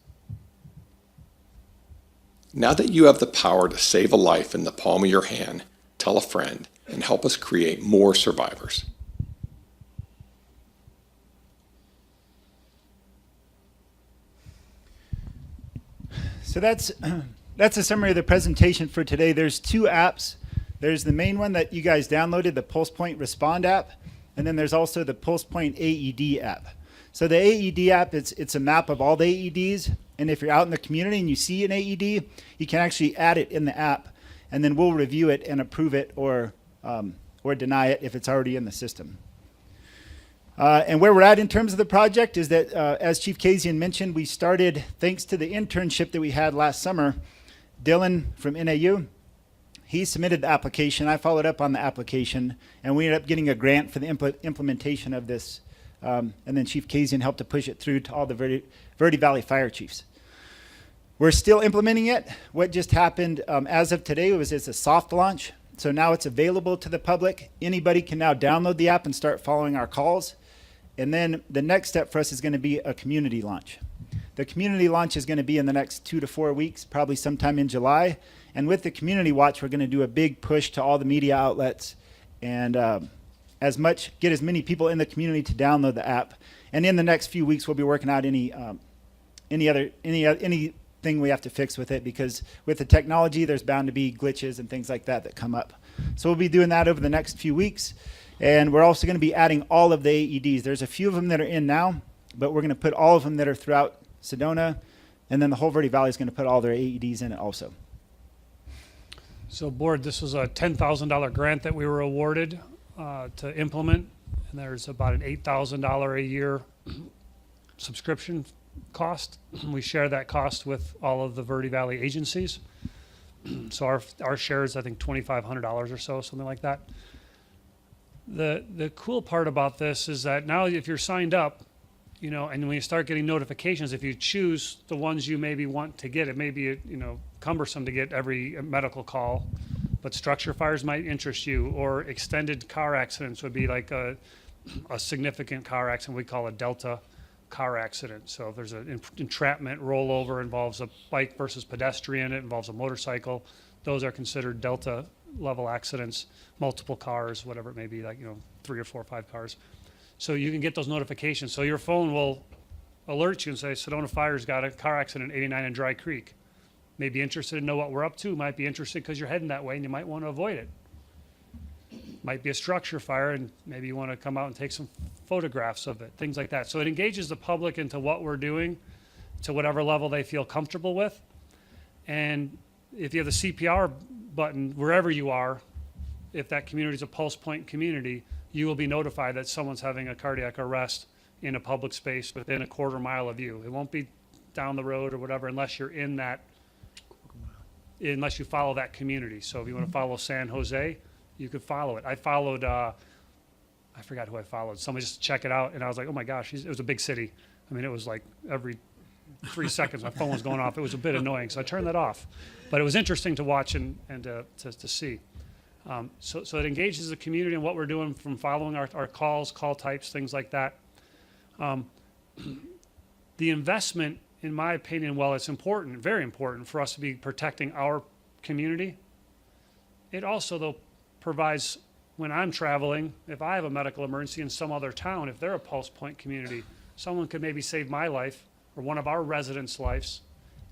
Now that you have the power to save a life in the palm of your hand, tell a friend and help us create more survivors. So that's a summary of the presentation for today. There's two apps. There's the main one that you guys downloaded, the PulsePoint Respond app, and then there's also the PulsePoint AED app. So the AED app, it's a map of all the AEDs, and if you're out in the community and you see an AED, you can actually add it in the app, and then we'll review it and approve it or deny it if it's already in the system. And where we're at in terms of the project is that, as Chief Kazian mentioned, we started, thanks to the internship that we had last summer. Dylan from NAU, he submitted the application. I followed up on the application, and we ended up getting a grant for the implementation of this. And then Chief Kazian helped to push it through to all the Verde Valley Fire Chiefs. We're still implementing it. What just happened as of today was it's a soft launch. So now it's available to the public. Anybody can now download the app and start following our calls. And then the next step for us is going to be a community launch. The community launch is going to be in the next 2 to 4 weeks, probably sometime in July. And with the community watch, we're going to do a big push to all the media outlets and get as many people in the community to download the app. And in the next few weeks, we'll be working out anything we have to fix with it, because with the technology, there's bound to be glitches and things like that come up. So we'll be doing that over the next few weeks. And we're also going to be adding all of the AEDs. There's a few of them that are in now, but we're going to put all of them that are throughout Sedona, and then the whole Verde Valley is going to put all their AEDs in it also. So board, this was a $10,000 grant that we were awarded to implement, and there's about an $8,000 a year subscription cost. We share that cost with all of the Verde Valley agencies. So our share is, I think, $2,500 or so, something like that. The cool part about this is that now if you're signed up, you know, and when you start getting notifications, if you choose the ones you maybe want to get, it may be, you know, cumbersome to get every medical call, but structure fires might interest you, or extended car accidents would be like a significant car accident we call a Delta car accident. So if there's an entrapment rollover, involves a bike versus pedestrian, it involves a motorcycle, those are considered Delta level accidents, multiple cars, whatever it may be, like, you know, 3 or 4 or 5 cars. So you can get those notifications. So your phone will alert you and say, Sedona Fire's got a car accident at 89 in Dry Creek. May be interested to know what we're up to, might be interested because you're heading that way and you might want to avoid it. Might be a structure fire, and maybe you want to come out and take some photographs of it, things like that. So it engages the public into what we're doing to whatever level they feel comfortable with. And if you have the CPR button, wherever you are, if that community is a pulse point community, you will be notified that someone's having a cardiac arrest in a public space within a quarter mile of you. It won't be down the road or whatever unless you're in that, unless you follow that community. So if you want to follow San Jose, you could follow it. I followed, I forgot who I followed. Somebody just check it out, and I was like, oh my gosh, it was a big city. I mean, it was like every 3 seconds my phone was going off. It was a bit annoying, so I turned that off. But it was interesting to watch and to see. So it engages the community in what we're doing, from following our calls, call types, things like that. The investment, in my opinion, while it's important, very important for us to be protecting our community, it also, though, provides, when I'm traveling, if I have a medical emergency in some other town, if they're a pulse point community, someone could maybe save my life or one of our residents' lives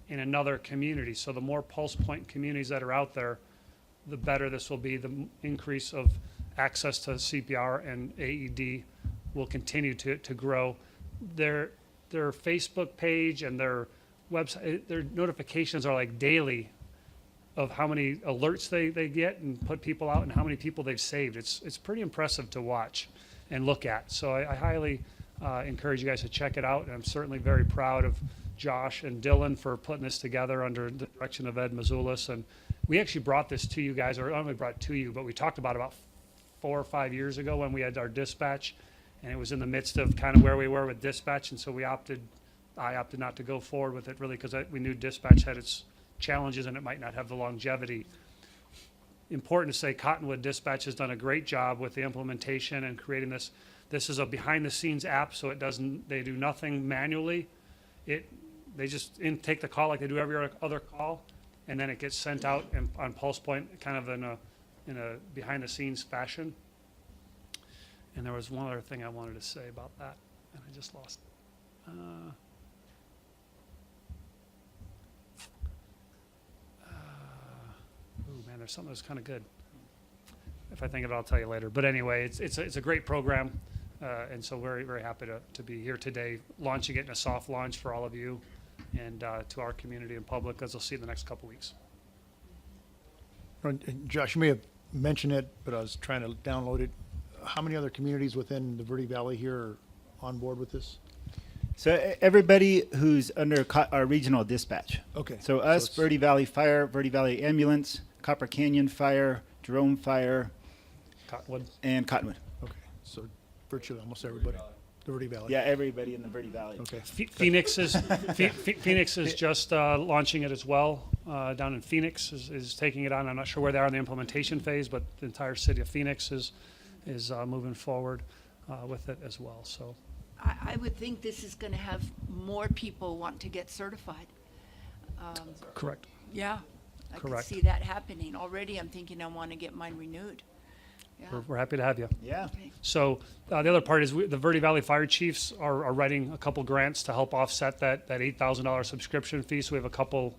in another community. So the more pulse point communities that are out there, the better this will be. The increase of access to CPR and AED will continue to grow. Their Facebook page and their website, their notifications are like daily of how many alerts they get and put people out and how many people they've saved. It's pretty impressive to watch and look at. So I highly encourage you guys to check it out. And I'm certainly very proud of Josh and Dylan for putting this together under the direction of Ed Mazulis. And we actually brought this to you guys, or not only brought it to you, but we talked about 4 or 5 years ago when we had our dispatch, and it was in the midst of kind of where we were with dispatch. And so I opted not to go forward with it, really, because we knew dispatch had its challenges and it might not have the longevity. Important to say, Cottonwood Dispatch has done a great job with the implementation and creating this. This is a behind-the-scenes app, so they do nothing manually. They just take the call like they do every other call, and then it gets sent out on Pulse Point, kind of in a behind-the-scenes fashion. And there was one other thing I wanted to say about that, and I just lost it. Oh man, there's something that's kind of good. If I think of it, I'll tell you later. But anyway, it's a great program, and so very, very happy to be here today, launching it in a soft launch for all of you and to our community and public, as we'll see in the next couple weeks. And Josh, you may have mentioned it, but I was trying to download it. How many other communities within the Verde Valley here are on board with this? So everybody who's under our regional dispatch. Okay. So us, Verde Valley Fire, Verde Valley Ambulance, Copper Canyon Fire, Jerome Fire, Cottonwood. and Cottonwood. Okay, so virtually almost everybody. The Verde Valley. Yeah, everybody in the Verde Valley. Okay. Phoenix is just launching it as well. Down in Phoenix is taking it on. I'm not sure where they are in the implementation phase, but the entire city of Phoenix is moving forward with it as well. So I would think this is going to have more people want to get certified. correct. Yeah, I could Correct. see that happening. Already I'm thinking I want to get mine renewed. Yeah. We're happy to have you. Yeah. Okay. So the other part is the Verde Valley Fire Chiefs are writing a couple grants to help offset that $8,000 subscription fee. So we have a couple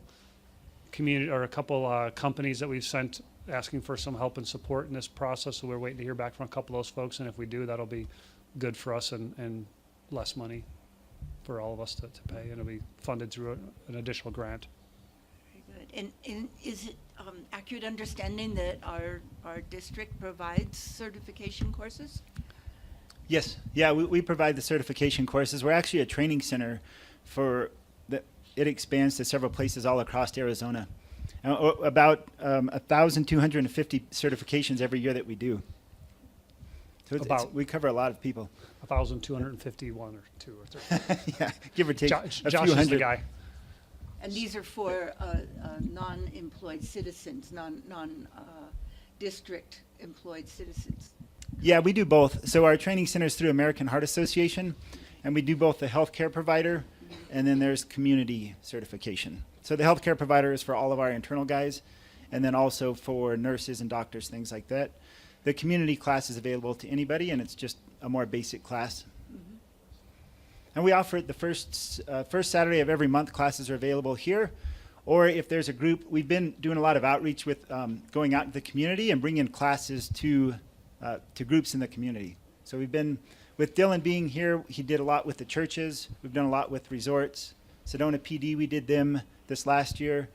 companies that we've sent asking for some help and support in this process. So we're waiting to hear back from a couple of those folks. And if we do, that'll be good for us and less money for all of us to pay. And it'll be funded through an additional grant. Very good. And is it accurate understanding that our district provides certification courses? Yes. Yeah, we provide the certification courses. We're actually a training center it expands to several places all across Arizona. About 1,250 certifications every year that we do. So we cover a lot of people. 1,251 or 2 or 3. Yeah, give or take Josh a few is the hundred. guy. And these are for non-employed citizens, district employed citizens. Yeah, we do both. So our training center is through American Heart Association, and we do both the healthcare provider, and then there's community certification. So the healthcare provider is for all of our internal guys, and then also for nurses and doctors, things like that. The community class is available to anybody, and it's just a more basic class. Mm-hmm. And we offer it the first Saturday of every month. Classes are available here. Or if there's a group, we've been doing a lot of outreach with going out to the community and bringing classes to to groups in the community. So we've been, with Dylan being here, he did a lot with the churches. We've done a lot with resorts. Sedona PD, we did them this last year.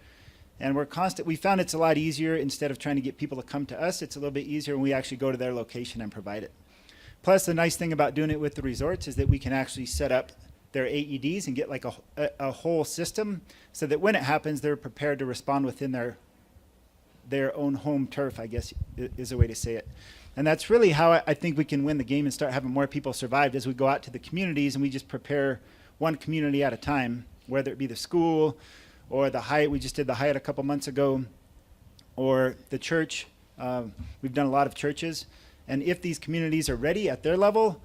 And we found it's a lot easier instead of trying to get people to come to us. It's a little bit easier when we actually go to their location and provide it. Plus, the nice thing about doing it with the resorts is that we can actually set up their AEDs and get like a whole system so that when it happens, they're prepared to respond within their own home turf, I guess is a way to say it. And that's really how I think we can win the game and start having more people survive as we go out to the communities and we just prepare one community at a time, whether it be the school or the Hyatt. We just did the Hyatt a couple months ago, or the church. We've done a lot of churches. And if these communities are ready at their level,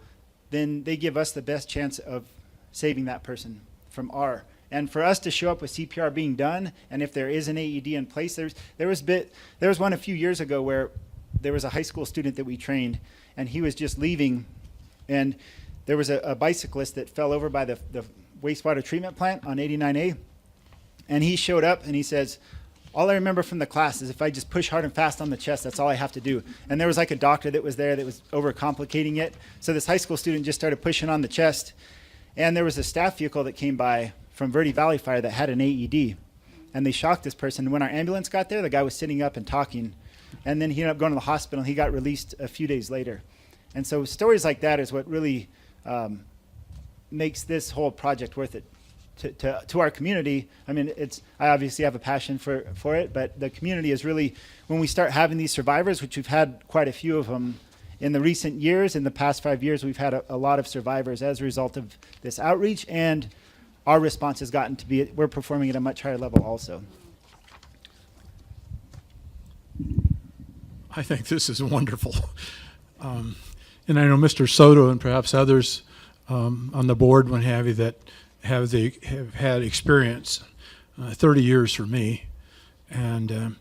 then they give us the best chance of saving that person from R. And for us to show up with CPR being done, and if there is an AED in place, there was one a few years ago where there was a high school student that we trained, and he was just leaving, and there was a bicyclist that fell over by the wastewater treatment plant on 89A, and he showed up and he says, all I remember from the class is if I just push hard and fast on the chest, that's all I have to do. And there was like a doctor that was there that was overcomplicating it. So this high school student just started pushing on the chest. And there was a staff vehicle that came by from Verde Valley Fire that had an AED. And they shocked this person. When our ambulance got there, the guy was sitting up and talking. And then he ended up going to the hospital and he got released a few days later. And so stories like that is what really makes this whole project worth it. To our community. I mean, I obviously have a passion for it, but the community is really, when we start having these survivors, which we've had quite a few of them in the recent years, in the past 5 years, we've had a lot of survivors as a result of this outreach, and our response has gotten to be, we're performing at a much higher level also. I think this is wonderful. And I know Mr. Soto and perhaps others on the board, what have you, that have had experience, 30 years for me, and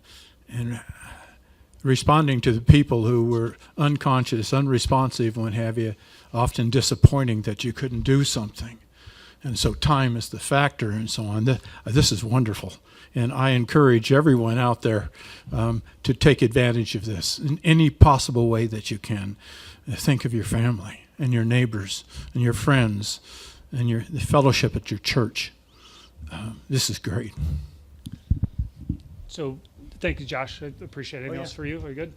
responding to the people who were unconscious, unresponsive, what have you, often disappointing that you couldn't do something. And so time is the factor and so on. This is wonderful. And I encourage everyone out there to take advantage of this in any possible way that you can. Think of your family and your neighbors and your friends and the fellowship at your church. This is great. So thank you, Josh. I appreciate it. Anything else for you? Are you good?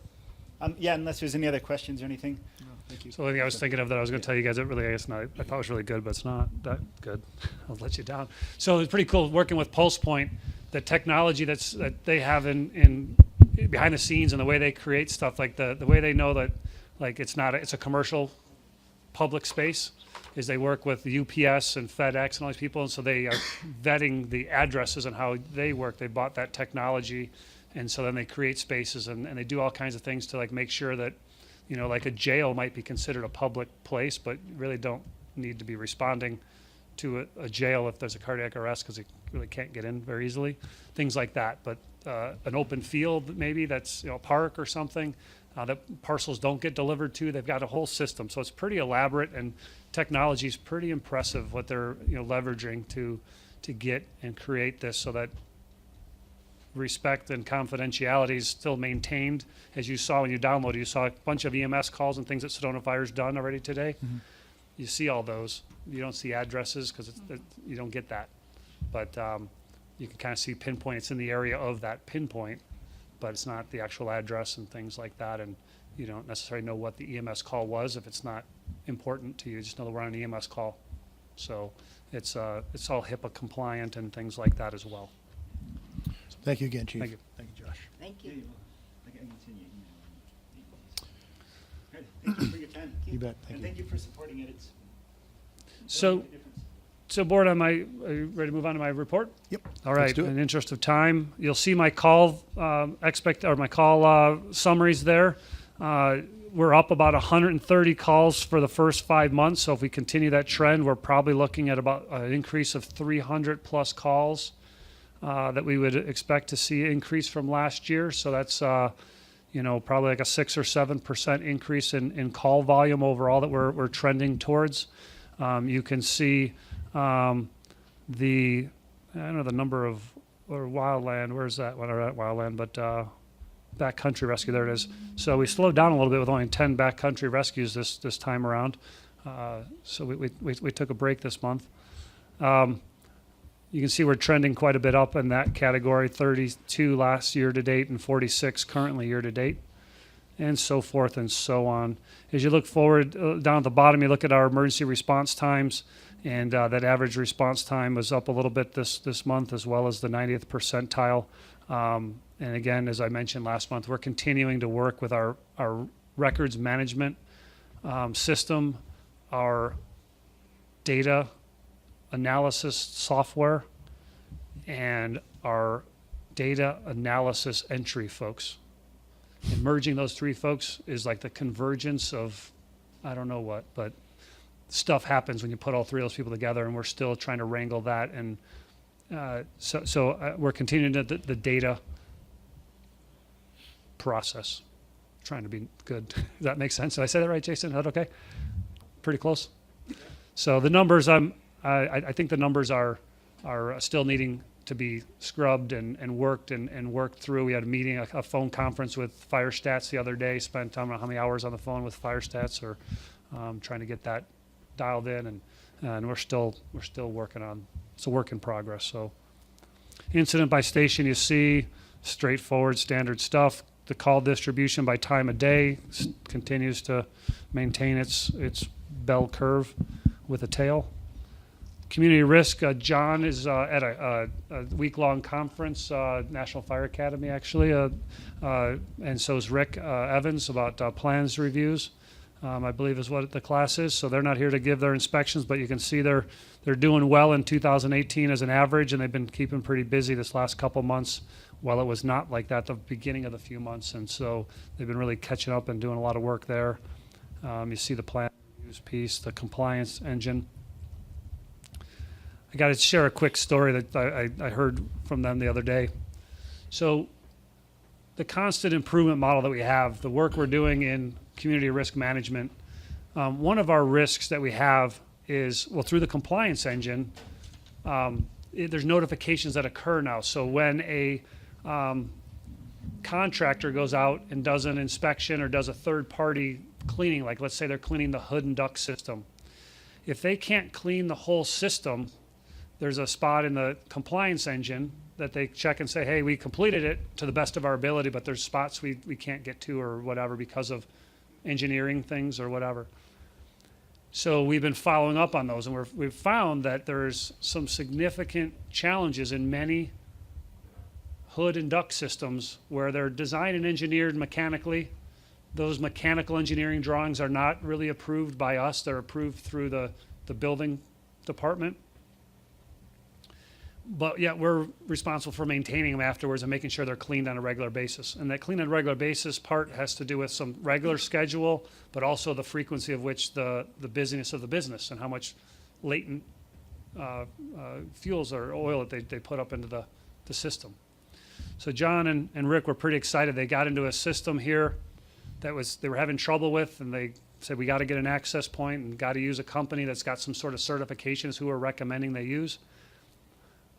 Yeah, unless there's any other questions or anything. No, thank you. So the thing I was thinking of that I was going to tell you guys, I thought it was really good, but it's not that good. I'll let you down. So it's pretty cool working with Pulse Point, the technology that they have in behind the scenes and the way they create stuff, like the way they know that like it's a commercial public space, is they work with the UPS and FedEx and all these people, and so they are vetting the addresses and how they work. They bought that technology, and so then they create spaces and they do all kinds of things to like make sure that, you know, like a jail might be considered a public place, but you really don't need to be responding to a jail if there's a cardiac arrest because they really can't get in very easily, things like that. But an open field maybe that's, you know, a park or something that parcels don't get delivered to, they've got a whole system. So it's pretty elaborate, and technology is pretty impressive what they're, you know, leveraging to get and create this so that respect and confidentiality is still maintained. As you saw when you downloaded, you saw a bunch of EMS calls and things that Sedona Fire's done already today. Mm-hmm. You see all those. You don't see addresses because you don't get that. But you can kind of see pinpoint. It's in the area of that pinpoint, but it's not the actual address and things like that. And you don't necessarily know what the EMS call was if it's not important to you. You just know that we're on an EMS call. So it's all HIPAA compliant and things like that as well. Thank you again, Chief. Thank you. Thank you, Josh. Thank you. Thank you for your time. You bet. Thank And you. thank you for supporting it. It's So, board, are you ready to move on to my report? Yep. All Let's right. do it. In the interest of time, you'll see my call my call summaries there. We're up about 130 calls for the first 5 months. So if we continue that trend, we're probably looking at about an increase of 300 plus calls that we would expect to see increase from last year. So that's probably like a 6 or 7% increase in call volume overall that we're trending towards. You can see the number of, or Wildland, where's that one? Or at Wildland, but backcountry rescue. There it is. So we slowed down a little bit with only 10 backcountry rescues this time around. So we took a break this month. You can see we're trending quite a bit up in that category, 32 last year to date and 46 currently year to date, and so forth and so on. As you look forward, down at the bottom, you look at our emergency response times, and that average response time was up a little bit this month, as well as the 90th percentile. And again, as I mentioned last month, we're continuing to work with our records management system, our data analysis software, and our data analysis entry folks. And merging those three folks is like the convergence of, I don't know what, but stuff happens when you put all three of those people together, and we're still trying to wrangle that. And so we're continuing the data process, trying to be good. Does that make sense? Did I say that right, Jason? Is that okay? Pretty close? So the numbers, I think the numbers are still needing to be scrubbed and worked and worked through. We had a meeting, a phone conference with Fire Stats the other day, spent I don't know how many hours on the phone with Fire Stats, or trying to get that dialed in, and we're still working on, it's a work in progress. So incident by station, you see straightforward standard stuff. The call distribution by time of day continues to maintain its bell curve with a tail. Community risk, John is at a week-long conference, National Fire Academy actually, and so is Rick Evans about plans reviews, I believe is what the class is. So they're not here to give their inspections, but you can see they're doing well in 2018 as an average, and they've been keeping pretty busy this last couple months, while it was not like that the beginning of the few months, and so they've been really catching up and doing a lot of work there. You see the plan reviews piece, the compliance engine. I got to share a quick story that I heard from them the other day. So the constant improvement model that we have, the work we're doing in community risk management, one of our risks that we have is, well, through the compliance engine, there's notifications that occur now. So when a contractor goes out and does an inspection or does a third-party cleaning, like let's say they're cleaning the hood and duct system, if they can't clean the whole system, there's a spot in the compliance engine that they check and say, hey, we completed it to the best of our ability, but there's spots we can't get to or whatever because of engineering things or whatever. So we've been following up on those, and we've found that there's some significant challenges in many hood and duct systems where they're designed and engineered mechanically. Those mechanical engineering drawings are not really approved by us. They're approved through the building department. But yet we're responsible for maintaining them afterwards and making sure they're cleaned on a regular basis. And that clean on a regular basis part has to do with some regular schedule, but also the frequency of which the busyness of the business and how much latent fuels or oil that they put up into the system. So John and Rick were pretty excited. They got into a system here that they were having trouble with, and they said, we got to get an access point and got to use a company that's got some sort of certifications who are recommending they use.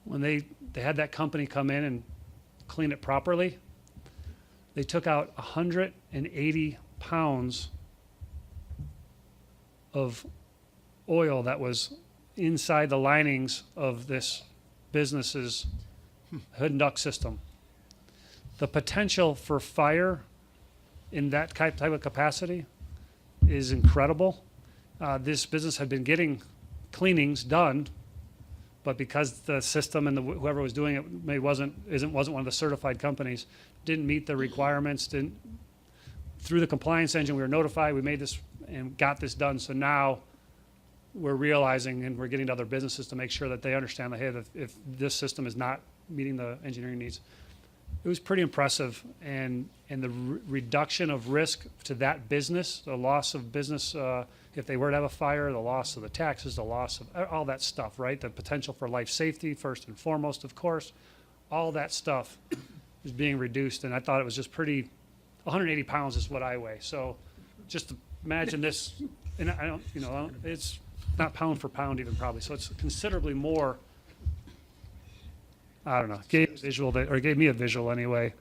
When they had that company come in and clean it properly, they took out 180 pounds of oil that was inside the linings of this business's hood and duct system. The potential for fire in that type of capacity is incredible. This business had been getting cleanings done, but because the system and whoever was doing it maybe wasn't one of the certified companies, didn't meet the requirements, through the compliance engine, we were notified, we made this and got this done. So now we're realizing, and we're getting to other businesses to make sure that they understand that, hey, if this system is not meeting the engineering needs. It was pretty impressive, and the reduction of risk to that business, the loss of business, if they were to have a fire, the loss of the taxes, the loss of all that stuff, right? The potential for life safety, first and foremost, of course, all that stuff is being reduced, and I thought it was just pretty. 180 pounds is what I weigh, so just imagine this, and I don't, it's not pound for pound even probably, so it's considerably more. I don't know. Gave me a visual anyway,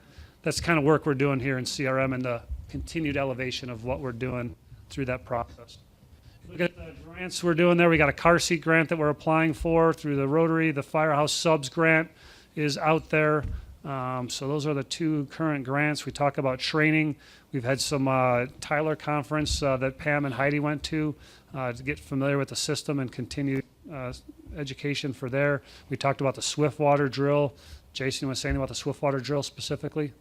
that's kind of work we're doing here in CRM and the continued elevation of what we're doing through that process. Look at the grants we're doing there. We got a car seat grant that we're applying for through the Rotary. The Firehouse Subs grant is out there. So those are the two current grants. We talk about training. We've had some Tyler conference that Pam and Heidi went to get familiar with the system and continue education for there. We talked about the Swiftwater drill. Jason, you want to say anything about the Swiftwater drill specifically?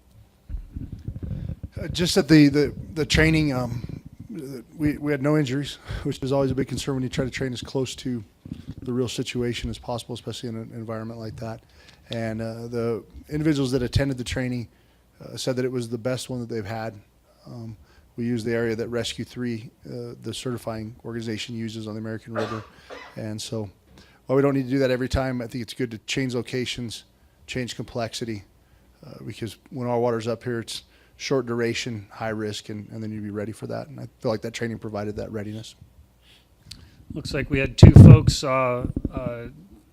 Just at the training, we had no injuries, which is always a big concern when you try to train as close to the real situation as possible, especially in an environment like that. And the individuals that attended the training said that it was the best one that they've had. We used the area that Rescue 3, the certifying organization, uses on the American River. And so while we don't need to do that every time, I think it's good to change locations, change complexity, because when our water's up here, it's short duration, high risk, and then you'd be ready for that. And I feel like that training provided that readiness. Looks like we had two folks,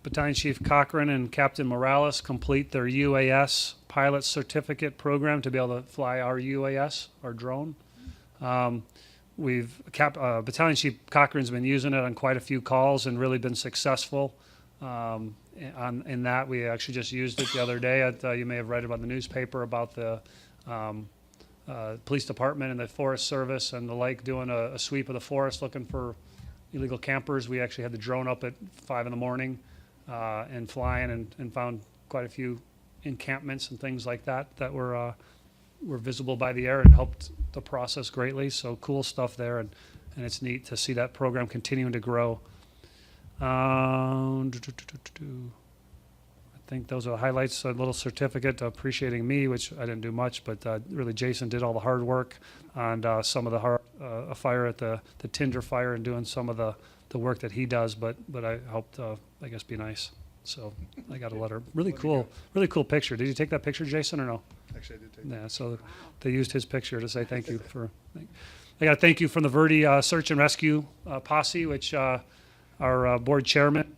Battalion Chief Cochran and Captain Morales, complete their UAS pilot certificate program to be able to fly our UAS, our drone. Battalion Chief Cochran's been using it on quite a few calls and really been successful. In that, we actually just used it the other day. You may have read about the newspaper about the police department and the Forest Service and the like doing a sweep of the forest looking for illegal campers. We actually had the drone up at 5 in the morning and flying and found quite a few encampments and things like that were visible by the air and helped the process greatly. So cool stuff there, and it's neat to see that program continuing to grow. I think those are the highlights. A little certificate appreciating me, which I didn't do much, but really Jason did all the hard work on some of the fire at the Tinder fire and doing some of the work that he does, but I helped, I guess, be nice. So I got a letter. Really cool picture. Did you take that picture, Jason, or no? Actually, I did take Yeah, so they used his picture to say thank you for. I got a thank you from the Verde Search and Rescue Posse, which our board chairman,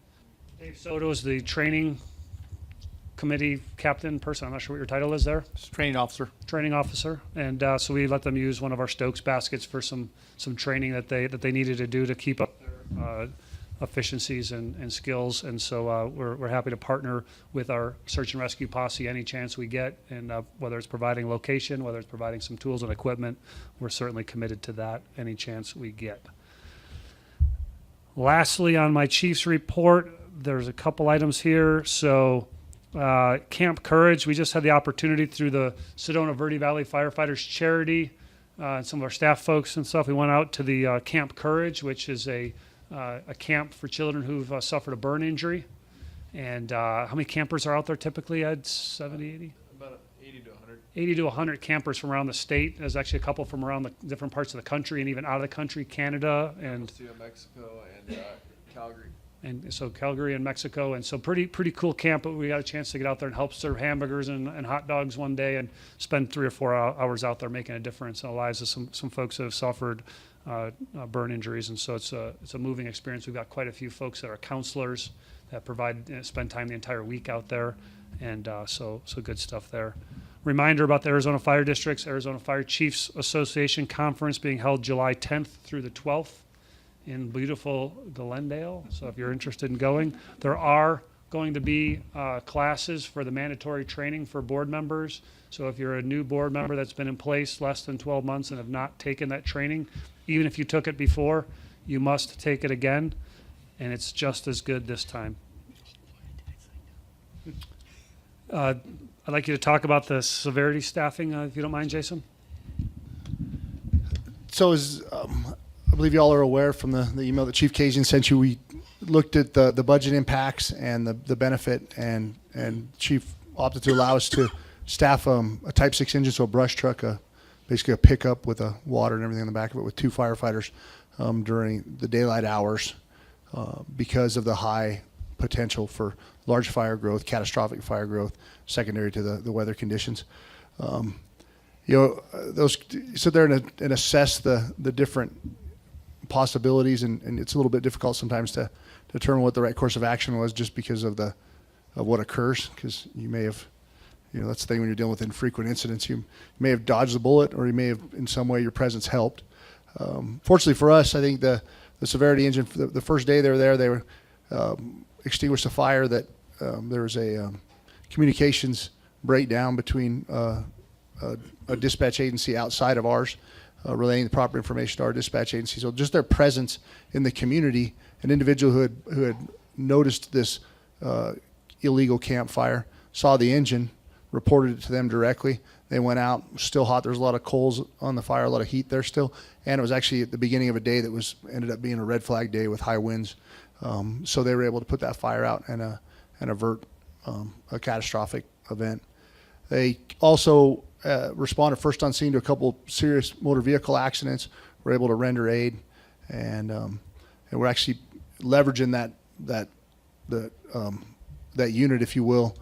Dave Soto, is the training committee captain person. I'm not sure what your title is there. Training officer. Training officer, and so we let them use one of our Stokes baskets for some training that they needed to do to keep up their efficiencies and skills. And so we're happy to partner with our search and rescue posse any chance we get, and whether it's providing location, whether it's providing some tools and equipment, we're certainly committed to that any chance we get. Lastly, on my chief's report, there's a couple items here. So Camp Courage, we just had the opportunity through the Sedona Verde Valley Firefighters Charity and some of our staff folks and stuff. We went out to the Camp Courage, which is a camp for children who've suffered a burn injury. And how many campers are out there typically, Ed? 70, 80? About 80 to 100. 80 to 100 campers from around the state. There's actually a couple from around the different parts of the country and even out of the country, Canada and Mexico and Calgary. And so Calgary and Mexico, and so pretty cool camp. But we got a chance to get out there and help serve hamburgers and hot dogs one day, and spend 3 or 4 hours out there making a difference in the lives of some folks that have suffered burn injuries. And so it's a moving experience. We've got quite a few folks that are counselors that spend time the entire week out there, and so good stuff there. Reminder about the Arizona Fire Districts, Arizona Fire Chiefs Association Conference being held July 10th through the 12th. In beautiful Glendale. So if you're interested in going, there are going to be classes for the mandatory training for board members. So if you're a new board member that's been in place less than 12 months and have not taken that training, even if you took it before, you must take it again, and it's just as good this time. I'd like you to talk about the severity staffing, if you don't mind, Jason. So I believe you all are aware from the email that Chief Cajun sent you, we looked at the budget impacts and the benefit, and Chief opted to allow us to staff a Type 6 engine, so a brush truck, basically a pickup with a water and everything in the back of it, with 2 firefighters during the daylight hours because of the high potential for large fire growth, catastrophic fire growth, secondary to the weather conditions. Those sit there and assess the different possibilities, and it's a little bit difficult sometimes to determine what the right course of action was, just because of what occurs, because you may have You know, that's the thing when you're dealing with infrequent incidents. You may have dodged the bullet, or you may have, in some way, your presence helped. Fortunately for us, I think the Severity engine, the first day they were there, they were extinguished a fire that there was a communications breakdown between a dispatch agency outside of ours, relaying the proper information to our dispatch agency. So just their presence in the community, an individual who had noticed this illegal campfire, saw the engine, reported it to them directly. They went out, still hot. There was a lot of coals on the fire, a lot of heat there still. And it was actually at the beginning of a day that ended up being a red flag day with high winds. So they were able to put that fire out and avert a catastrophic event. They also responded first on scene to a couple serious motor vehicle accidents, were able to render aid, and we're actually leveraging that unit, if you will,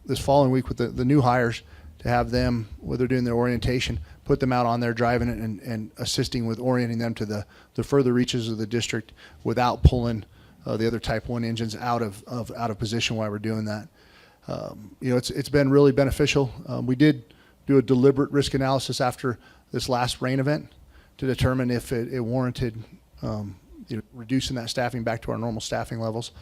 this following week with the new hires, to have them, where they're doing their orientation, put them out on there driving it and assisting with orienting them to the further reaches of the district without pulling the other Type 1 engines out of position while we're doing that. You know, it's been really beneficial. We did do a deliberate risk analysis after this last rain event to determine if it warranted reducing that staffing back to our normal staffing levels.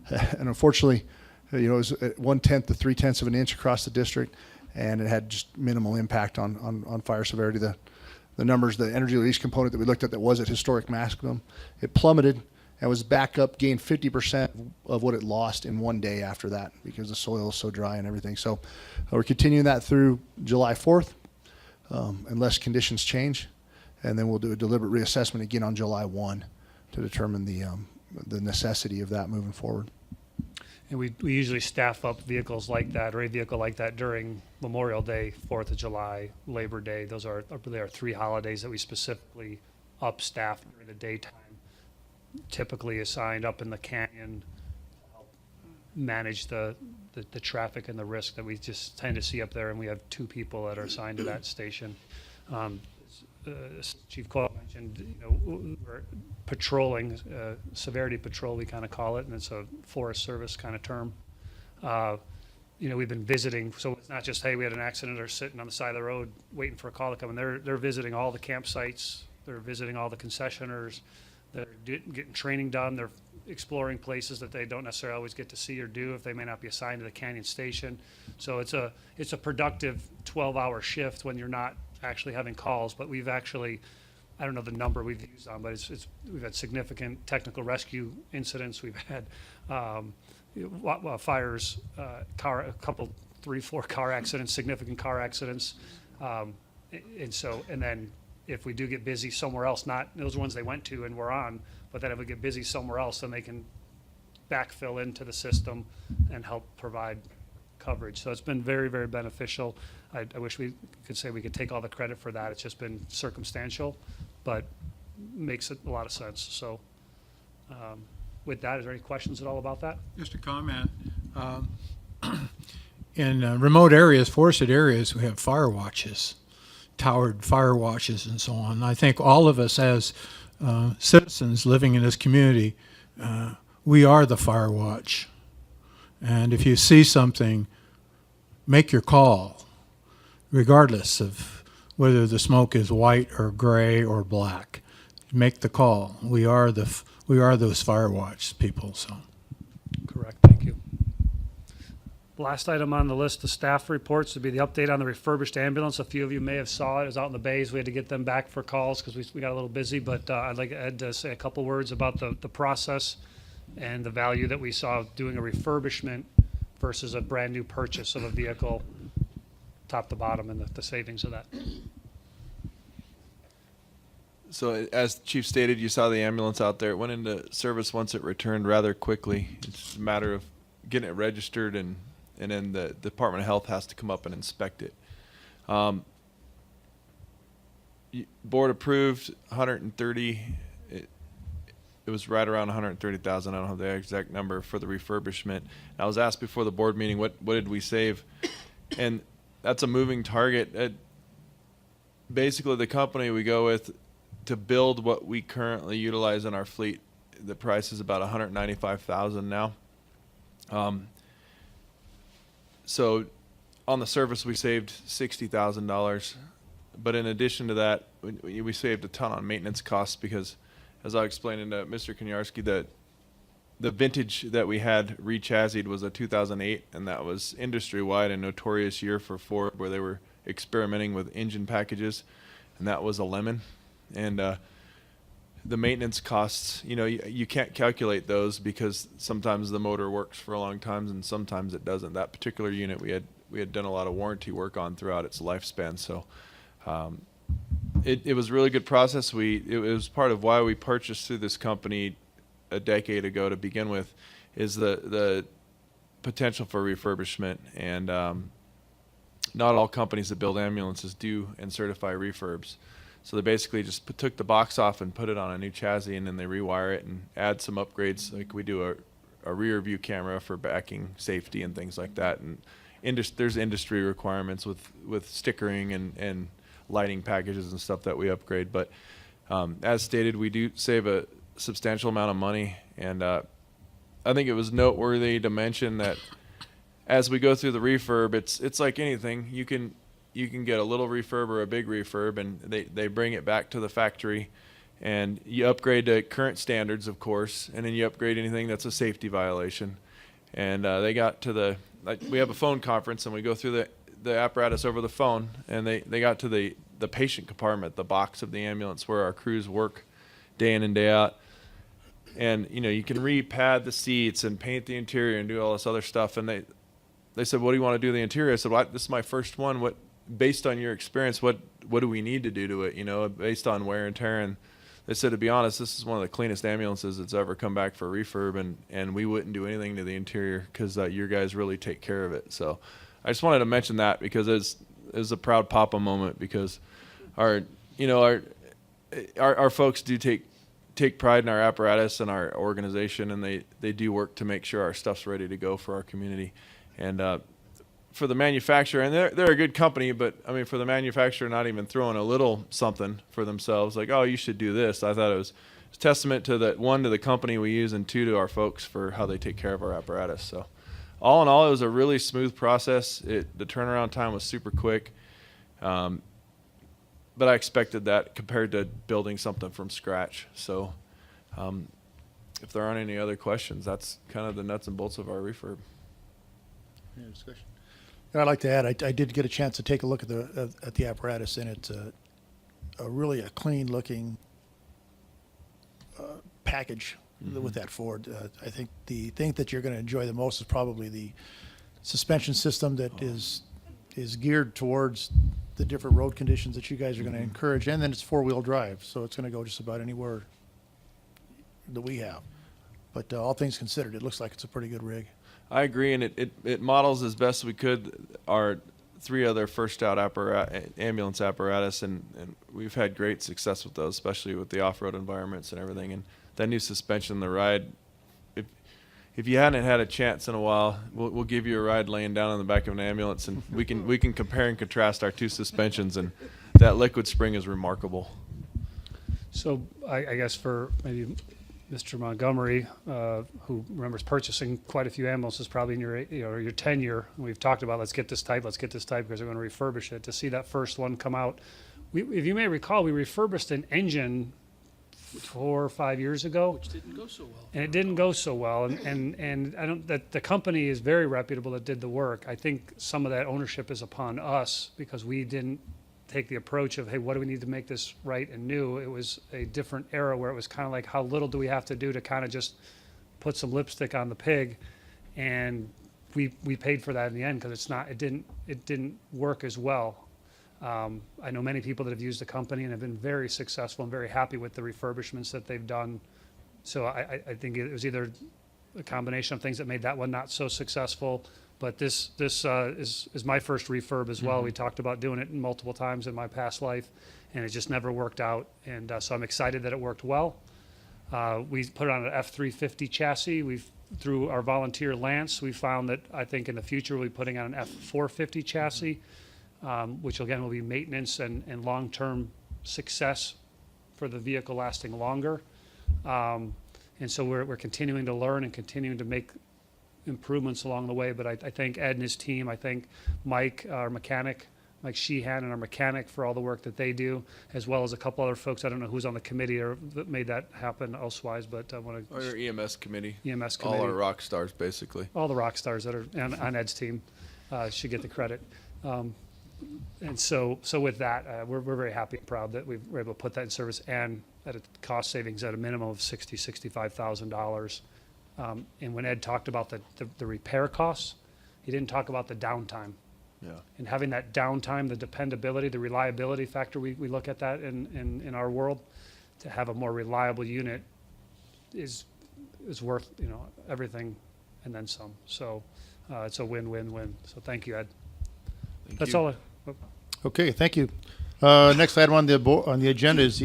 And unfortunately, you know, it was at 1/10 to 3/10 of an inch across the district, and it had just minimal impact on fire severity. The numbers, the energy release component that we looked at that was at historic maximum, it plummeted and was back up, gained 50% of what it lost in one day after that, because the soil is so dry and everything. So we're continuing that through July 4th, unless conditions change, and then we'll do a deliberate reassessment again on July 1 to determine the necessity of that moving forward. And we usually staff up vehicles like that, or a vehicle like that, during Memorial Day, 4th of July, Labor Day. Those are really our three holidays that we specifically upstaff during the daytime, typically assigned up in the canyon to help manage the traffic and the risk that we just tend to see up there. And we have 2 people that are assigned to that station. Chief Coyle mentioned, you know, we're patrolling, severity patrol, we kind of call it, and it's a Forest Service kind of term. You know, we've been visiting, so it's not just, hey, we had an accident, or sitting on the side of the road waiting for a call to come in. They're visiting all the campsites, they're visiting all the concessioners, they're getting training done, they're exploring places that they don't necessarily always get to see or do if they may not be assigned to the Canyon Station. So it's a productive 12-hour shift when you're not actually having calls. But we've actually, I don't know the number we've used on, but we've had significant technical rescue incidents. We've had fires, a couple, 3-4 car accidents, significant car accidents. And then if we do get busy somewhere else, not those ones they went to and we're on, but then if we get busy somewhere else, then they can backfill into the system and help provide coverage. So it's been very, very beneficial. I wish we could say we could take all the credit for that. It's just been circumstantial, but makes a lot of sense. So with that, is there any questions at all about that? Just a comment. In remote areas, forested areas, we have fire watches, towered fire watches and so on. I think all of us as citizens living in this community, we are the fire watch. And if you see something, make your call, regardless of whether the smoke is white or gray or black. Make the call. We are those fire watch people. So, correct. Thank you. Last item on the list of staff reports would be the update on the refurbished ambulance. A few of you may have saw it. It was out in the bays. We had to get them back for calls because we got a little busy. But I'd like Ed to say a couple words about the process and the value that we saw doing a refurbishment versus a brand new purchase of a vehicle, top to bottom, and the savings of that. So as the chief stated, you saw the ambulance out there. It went into service once it returned rather quickly. It's a matter of getting it registered, and then the Department of Health has to come up and inspect it. Board approved 130. It was right around 130,000. I don't have the exact number for the refurbishment. I was asked before the board meeting, what did we save? And that's a moving target. Basically, the company we go with to build what we currently utilize in our fleet, the price is about $195,000 now. So on the surface, we saved $60,000. But in addition to that, we saved a ton on maintenance costs because, as I explained to Mr. Koniarski, that the vintage that we had re-chassis was a 2008, and that was industry-wide a notorious year for Ford, where they were experimenting with engine packages, and that was a lemon. And the maintenance costs, you can't calculate those because sometimes the motor works for a long time and sometimes it doesn't. That particular unit we had done a lot of warranty work on throughout its lifespan, so it was a really good process. It was part of why we purchased through this company a decade ago to begin with, is the potential for refurbishment. And not all companies that build ambulances do and certify refurbs. So they basically just took the box off and put it on a new chassis, and then they rewire it and add some upgrades. Like we do a rear view camera for backing safety and things like that. And there's industry requirements with stickering and lighting packages and stuff that we upgrade. But as stated, we do save a substantial amount of money. And I think it was noteworthy to mention that as we go through the refurb, it's like anything. You can get a little refurb or a big refurb, and they bring it back to the factory, and you upgrade to current standards, of course, and then you upgrade anything that's a safety violation. And they got to we have a phone conference, and we go through the apparatus over the phone, and they got to the patient compartment, the box of the ambulance where our crews work day in and day out. And you can repad the seats and paint the interior and do all this other stuff. And they said, "What do you want to do to the interior?" I said, "Well, this is my first one. Based on your experience, what do we need to do to it? Based on wear and tear." And they said, to be honest, this is one of the cleanest ambulances that's ever come back for refurb, and we wouldn't do anything to the interior because your guys really take care of it. So I just wanted to mention that because it was a proud papa moment, because our folks do take pride in our apparatus and our organization, and they do work to make sure our stuff's ready to go for our community. And for the manufacturer, and they're a good company, but I mean, for the manufacturer not even throwing a little something for themselves, like, "Oh, you should do this," I thought it was a testament to to the company we use, and two, to our folks for how they take care of our apparatus. So all in all, it was a really smooth process. The turnaround time was super quick. But I expected that compared to building something from scratch. So if there aren't any other questions, that's kind of the nuts and bolts of our refurb. Any discussion? I'd like to add, I did get a chance to take a look at the apparatus, and it's a really a clean looking package with that Ford. I think the thing that you're going to enjoy the most is probably the suspension system that is geared towards the different road conditions that you guys are going to encourage, and then it's 4-wheel drive, so it's going to go just about anywhere that we have. But all things considered, it looks like it's a pretty good rig. I agree, and it models as best we could our 3 other first out ambulance apparatus, and we've had great success with those, especially with the off-road environments and everything. And that new suspension, the ride, if you hadn't had a chance in a while, we'll give you a ride laying down on the back of an ambulance, and we can compare and contrast our 2 suspensions, and that liquid spring is remarkable. So I guess for maybe Mr. Montgomery, who remembers purchasing quite a few ambulances probably in your tenure, we've talked about let's get this type because we're going to refurbish it. To see that first one come out, if you may recall, we refurbished an engine 4 or 5 years ago, Which didn't go so well. and it didn't go so well. And I don't that the company is very reputable that did the work. I think some of that ownership is upon us because we didn't take the approach of, hey, what do we need to make this right and new? It was a different era where it was kind of like, how little do we have to do to kind of just put some lipstick on the pig? And we paid for that in the end because it didn't work as well. I know many people that have used the company and have been very successful and very happy with the refurbishments that they've done. So I think it was either a combination of things that made that one not so successful. But this is my first refurb as well. We talked about doing it multiple times in my past life, and it just never worked out. And so I'm excited that it worked well. We put it on an F350 chassis. Through our volunteer Lance, we found that I think in the future we'll be putting on an F450 chassis, which again will be maintenance and long-term success for the vehicle lasting longer. And so we're continuing to learn and continuing to make improvements along the way, but I thank Ed and his team. I thank Mike, our mechanic, Mike Sheehan, and our mechanic for all the work that they do, as well as a couple other folks. I don't know who's on the committee or that made that happen elsewise, but I want Or your EMS committee. EMS All committee. our rock stars, basically. All the rock stars that are on Ed's team should get the credit. And so with that, we're very happy and proud that we were able to put that in service and at a cost savings at a minimum of $65,000. And when Ed talked about the repair costs, he didn't talk about the downtime. Yeah. And having that downtime, the dependability, the reliability factor, we look at that in our world. To have a more reliable unit is worth, everything and then some. So it's a win-win-win. So thank you, Ed. Thank That's you. all. Okay, thank you. Next item on the agenda is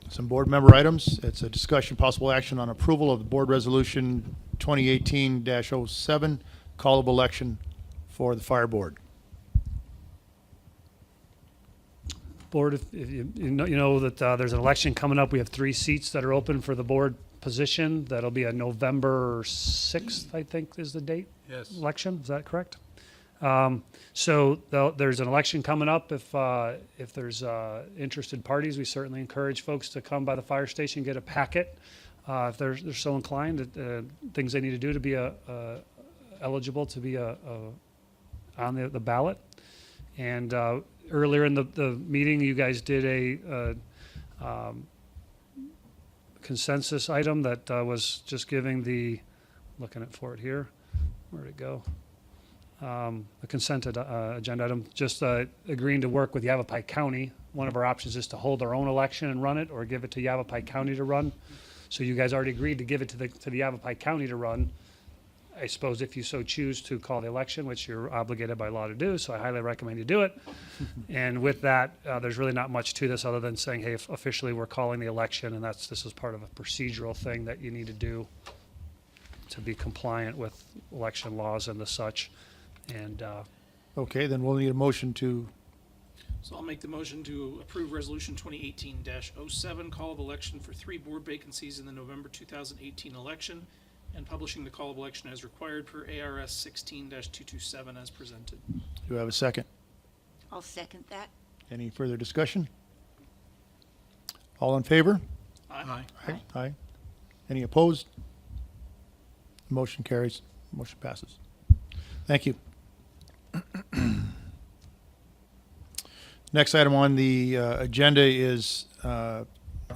some board member items. It's a discussion, possible action on approval of the board resolution 2018-07, call of election for the fire board. Board, if you know that there's an election coming up. We have 3 seats that are open for the board position. That'll be a November 6th, I think is the date. Yes. Election, is that correct? So there's an election coming up. If there's interested parties, we certainly encourage folks to come by the fire station, get a packet. If they're so inclined, things they need to do to be eligible to be on the ballot. And earlier in the meeting, you guys did a consensus item that was just giving looking for it here. Where'd it go? The consent agenda item, just agreeing to work with Yavapai County. One of our options is to hold our own election and run it, or give it to Yavapai County to run. So you guys already agreed to give it to the Yavapai County to run. I suppose if you so choose to call the election, which you're obligated by law to do, so I highly recommend you do it. And with that, there's really not much to this other than saying, hey, officially we're calling the election, and this is part of a procedural thing that you need to do to be compliant with election laws and the such. And Okay, then we'll need a motion to, So I'll make the motion to approve resolution 2018-07, call of election for 3 board vacancies in the November 2018 election, and publishing the call of election as required per ARS 16-227 as presented. do I have a second? I'll second that. Any further discussion? All in favor? Aye. Aye. Aye. Any opposed? Motion carries. Motion passes. Thank you. Next item on the agenda is a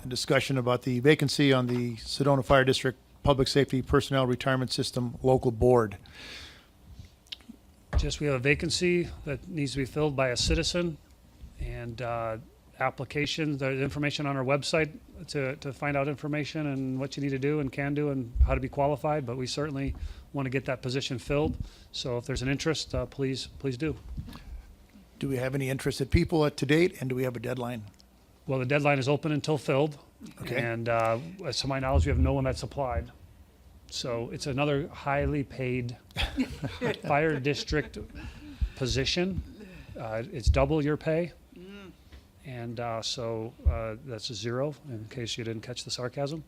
discussion about the vacancy on the Sedona Fire District Public Safety Personnel Retirement System Local Board. we have a vacancy that needs to be filled by a citizen, and applications, there's information on our website to find out information and what you need to do and can do and how to be qualified, but we certainly want to get that position filled. So if there's an interest, please do. Do we have any interested people to date, and do we have a deadline? Well, the deadline is open until filled. Okay. And as to my knowledge, we have no one that's applied. So it's another highly paid fire district position. It's double your pay. And so that's a 0, in case you didn't catch the sarcasm.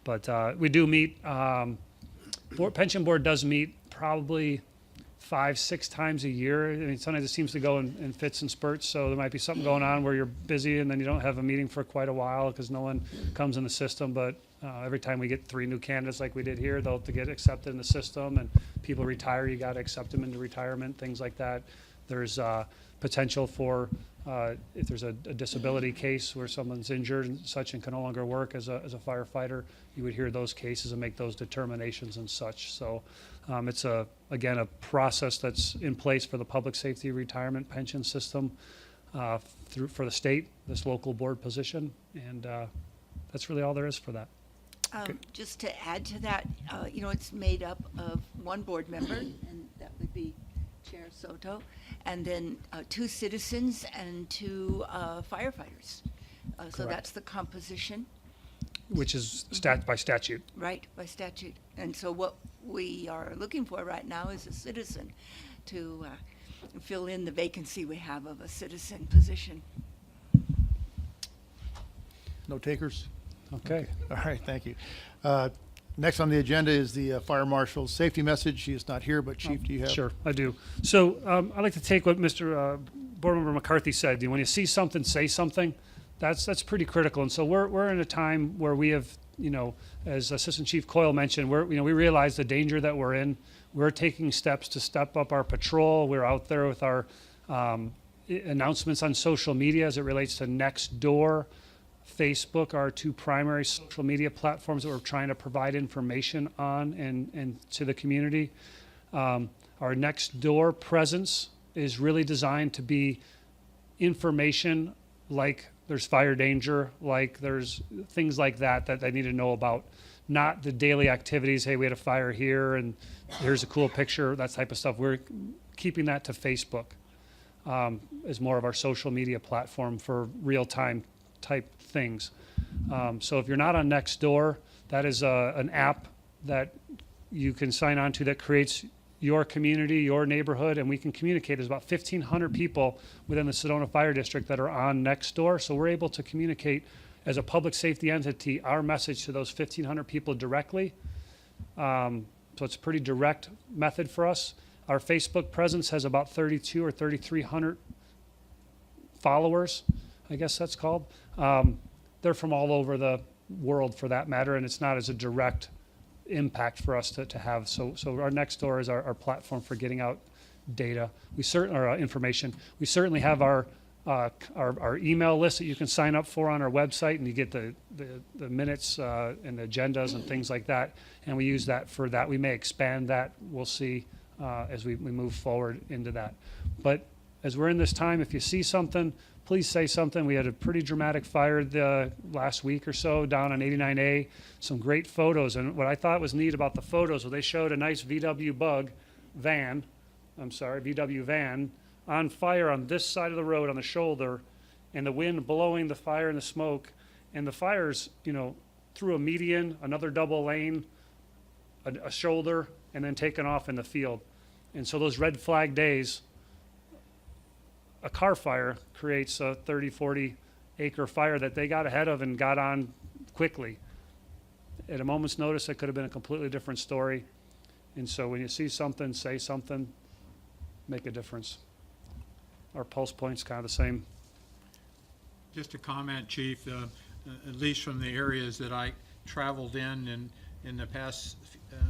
But we do meet, pension board does meet probably 5-6 times a year. I mean, sometimes it seems to go in fits and spurts, so there might be something going on where you're busy and then you don't have a meeting for quite a while because no one comes in the system. But every time we get 3 new candidates like we did here, they'll have to get accepted in the system, and people retire, you got to accept them into retirement, things like that. There's potential for, if there's a disability case where someone's injured and such and can no longer work as a firefighter, you would hear those cases and make those determinations and such. So it's again a process that's in place for the public safety retirement pension system for the state, this local board position, and that's really all there is for that. Just to add to that, it's made up of 1 board member, and that would be Chair Soto, and then 2 citizens and 2 firefighters. So Correct. that's the composition. Which is by statute. Right, by statute. And so what we are looking for right now is a citizen to fill in the vacancy we have of a citizen position. No takers? Okay. All right, thank you. Next on the agenda is the fire marshal's safety message. She is not here, but Chief, do you have? Sure, I do. So I'd like to take what Mr. Board Member McCarthy said. When you see something, say something. That's pretty critical. And so we're in a time where we have, as Assistant Chief Coyle mentioned, we realize the danger that we're in. We're taking steps to step up our patrol. We're out there with our announcements on social media as it relates to Nextdoor, Facebook, our two primary social media platforms that we're trying to provide information on and to the community. Our Nextdoor presence is really designed to be information like there's fire danger, like there's things like that they need to know about, not the daily activities. Hey, we had a fire here and here's a cool picture, that type of stuff. We're keeping that to Facebook as more of our social media platform for real-time type things. So if you're not on Nextdoor, that is an app that you can sign on to that creates your community, your neighborhood, and we can communicate. There's about 1,500 people within the Sedona Fire District that are on Nextdoor, so we're able to communicate as a public safety entity our message to those 1,500 people directly. So it's a pretty direct method for us. Our Facebook presence has about 3,200 or 3,300 followers, I guess that's called. They're from all over the world for that matter, and it's not as a direct impact for us to have. So our Nextdoor is our platform for getting out data. Or information. We certainly have our email list that you can sign up for on our website, and you get the minutes and the agendas and things like that. And we use that for that. We may expand that. We'll see as we move forward into that. But as we're in this time, if you see something, please say something. We had a pretty dramatic fire the last week or so down on 89A. Some great photos. And what I thought was neat about the photos was they showed a nice VW van on fire on this side of the road on the shoulder, and the wind blowing the fire and the smoke. And the fire's, through a median, another double lane, a shoulder, and then taken off in the field. And so those red flag days, a car fire creates a 30, 40 acre fire that they got ahead of and got on quickly. At a moment's notice, it could have been a completely different story. And so when you see something, say something, make a difference. Our pulse point's kind of the same. Just a comment, Chief, at least from the areas that I traveled in the past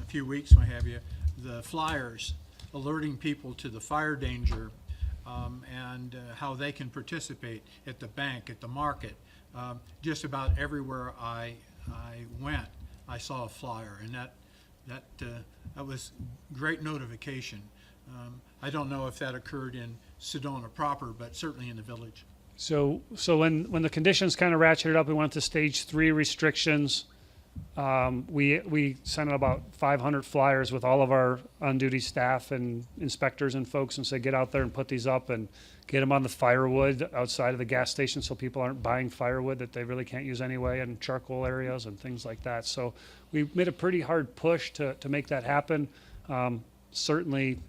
few weeks, what have you, the flyers alerting people to the fire danger and how they can participate at the bank, at the market. Just about everywhere I went, I saw a flyer, and that was great notification. I don't know if that occurred in Sedona proper, but certainly in the village. So when the conditions kind of ratcheted up, we went to stage 3 restrictions. We sent out about 500 flyers with all of our on-duty staff and inspectors and folks and said, get out there and put these up and get them on the firewood outside of the gas station so people aren't buying firewood that they really can't use anyway, and charcoal areas and things like that. So we made a pretty hard push to make that happen. Certainly,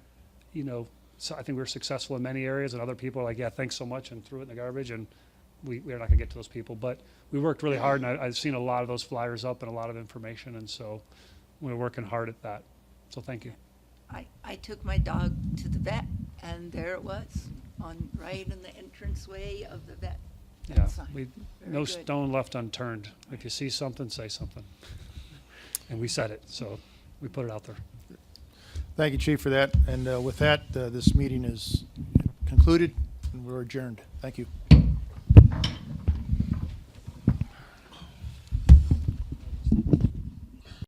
so I think we were successful in many areas, and other people are like, yeah, thanks so much, and threw it in the garbage, and we're not gonna get to those people. But we worked really hard, and I've seen a lot of those flyers up and a lot of information, and so we're working hard at that. So thank you. I took my dog to the vet, and there it was, right in the entranceway of the vet. Yeah, sign. no Very good. stone left unturned. If you see something, say something. And we said it, so we put it out there. Thank you, Chief, for that. And with that, this meeting is concluded and we're adjourned. Thank you.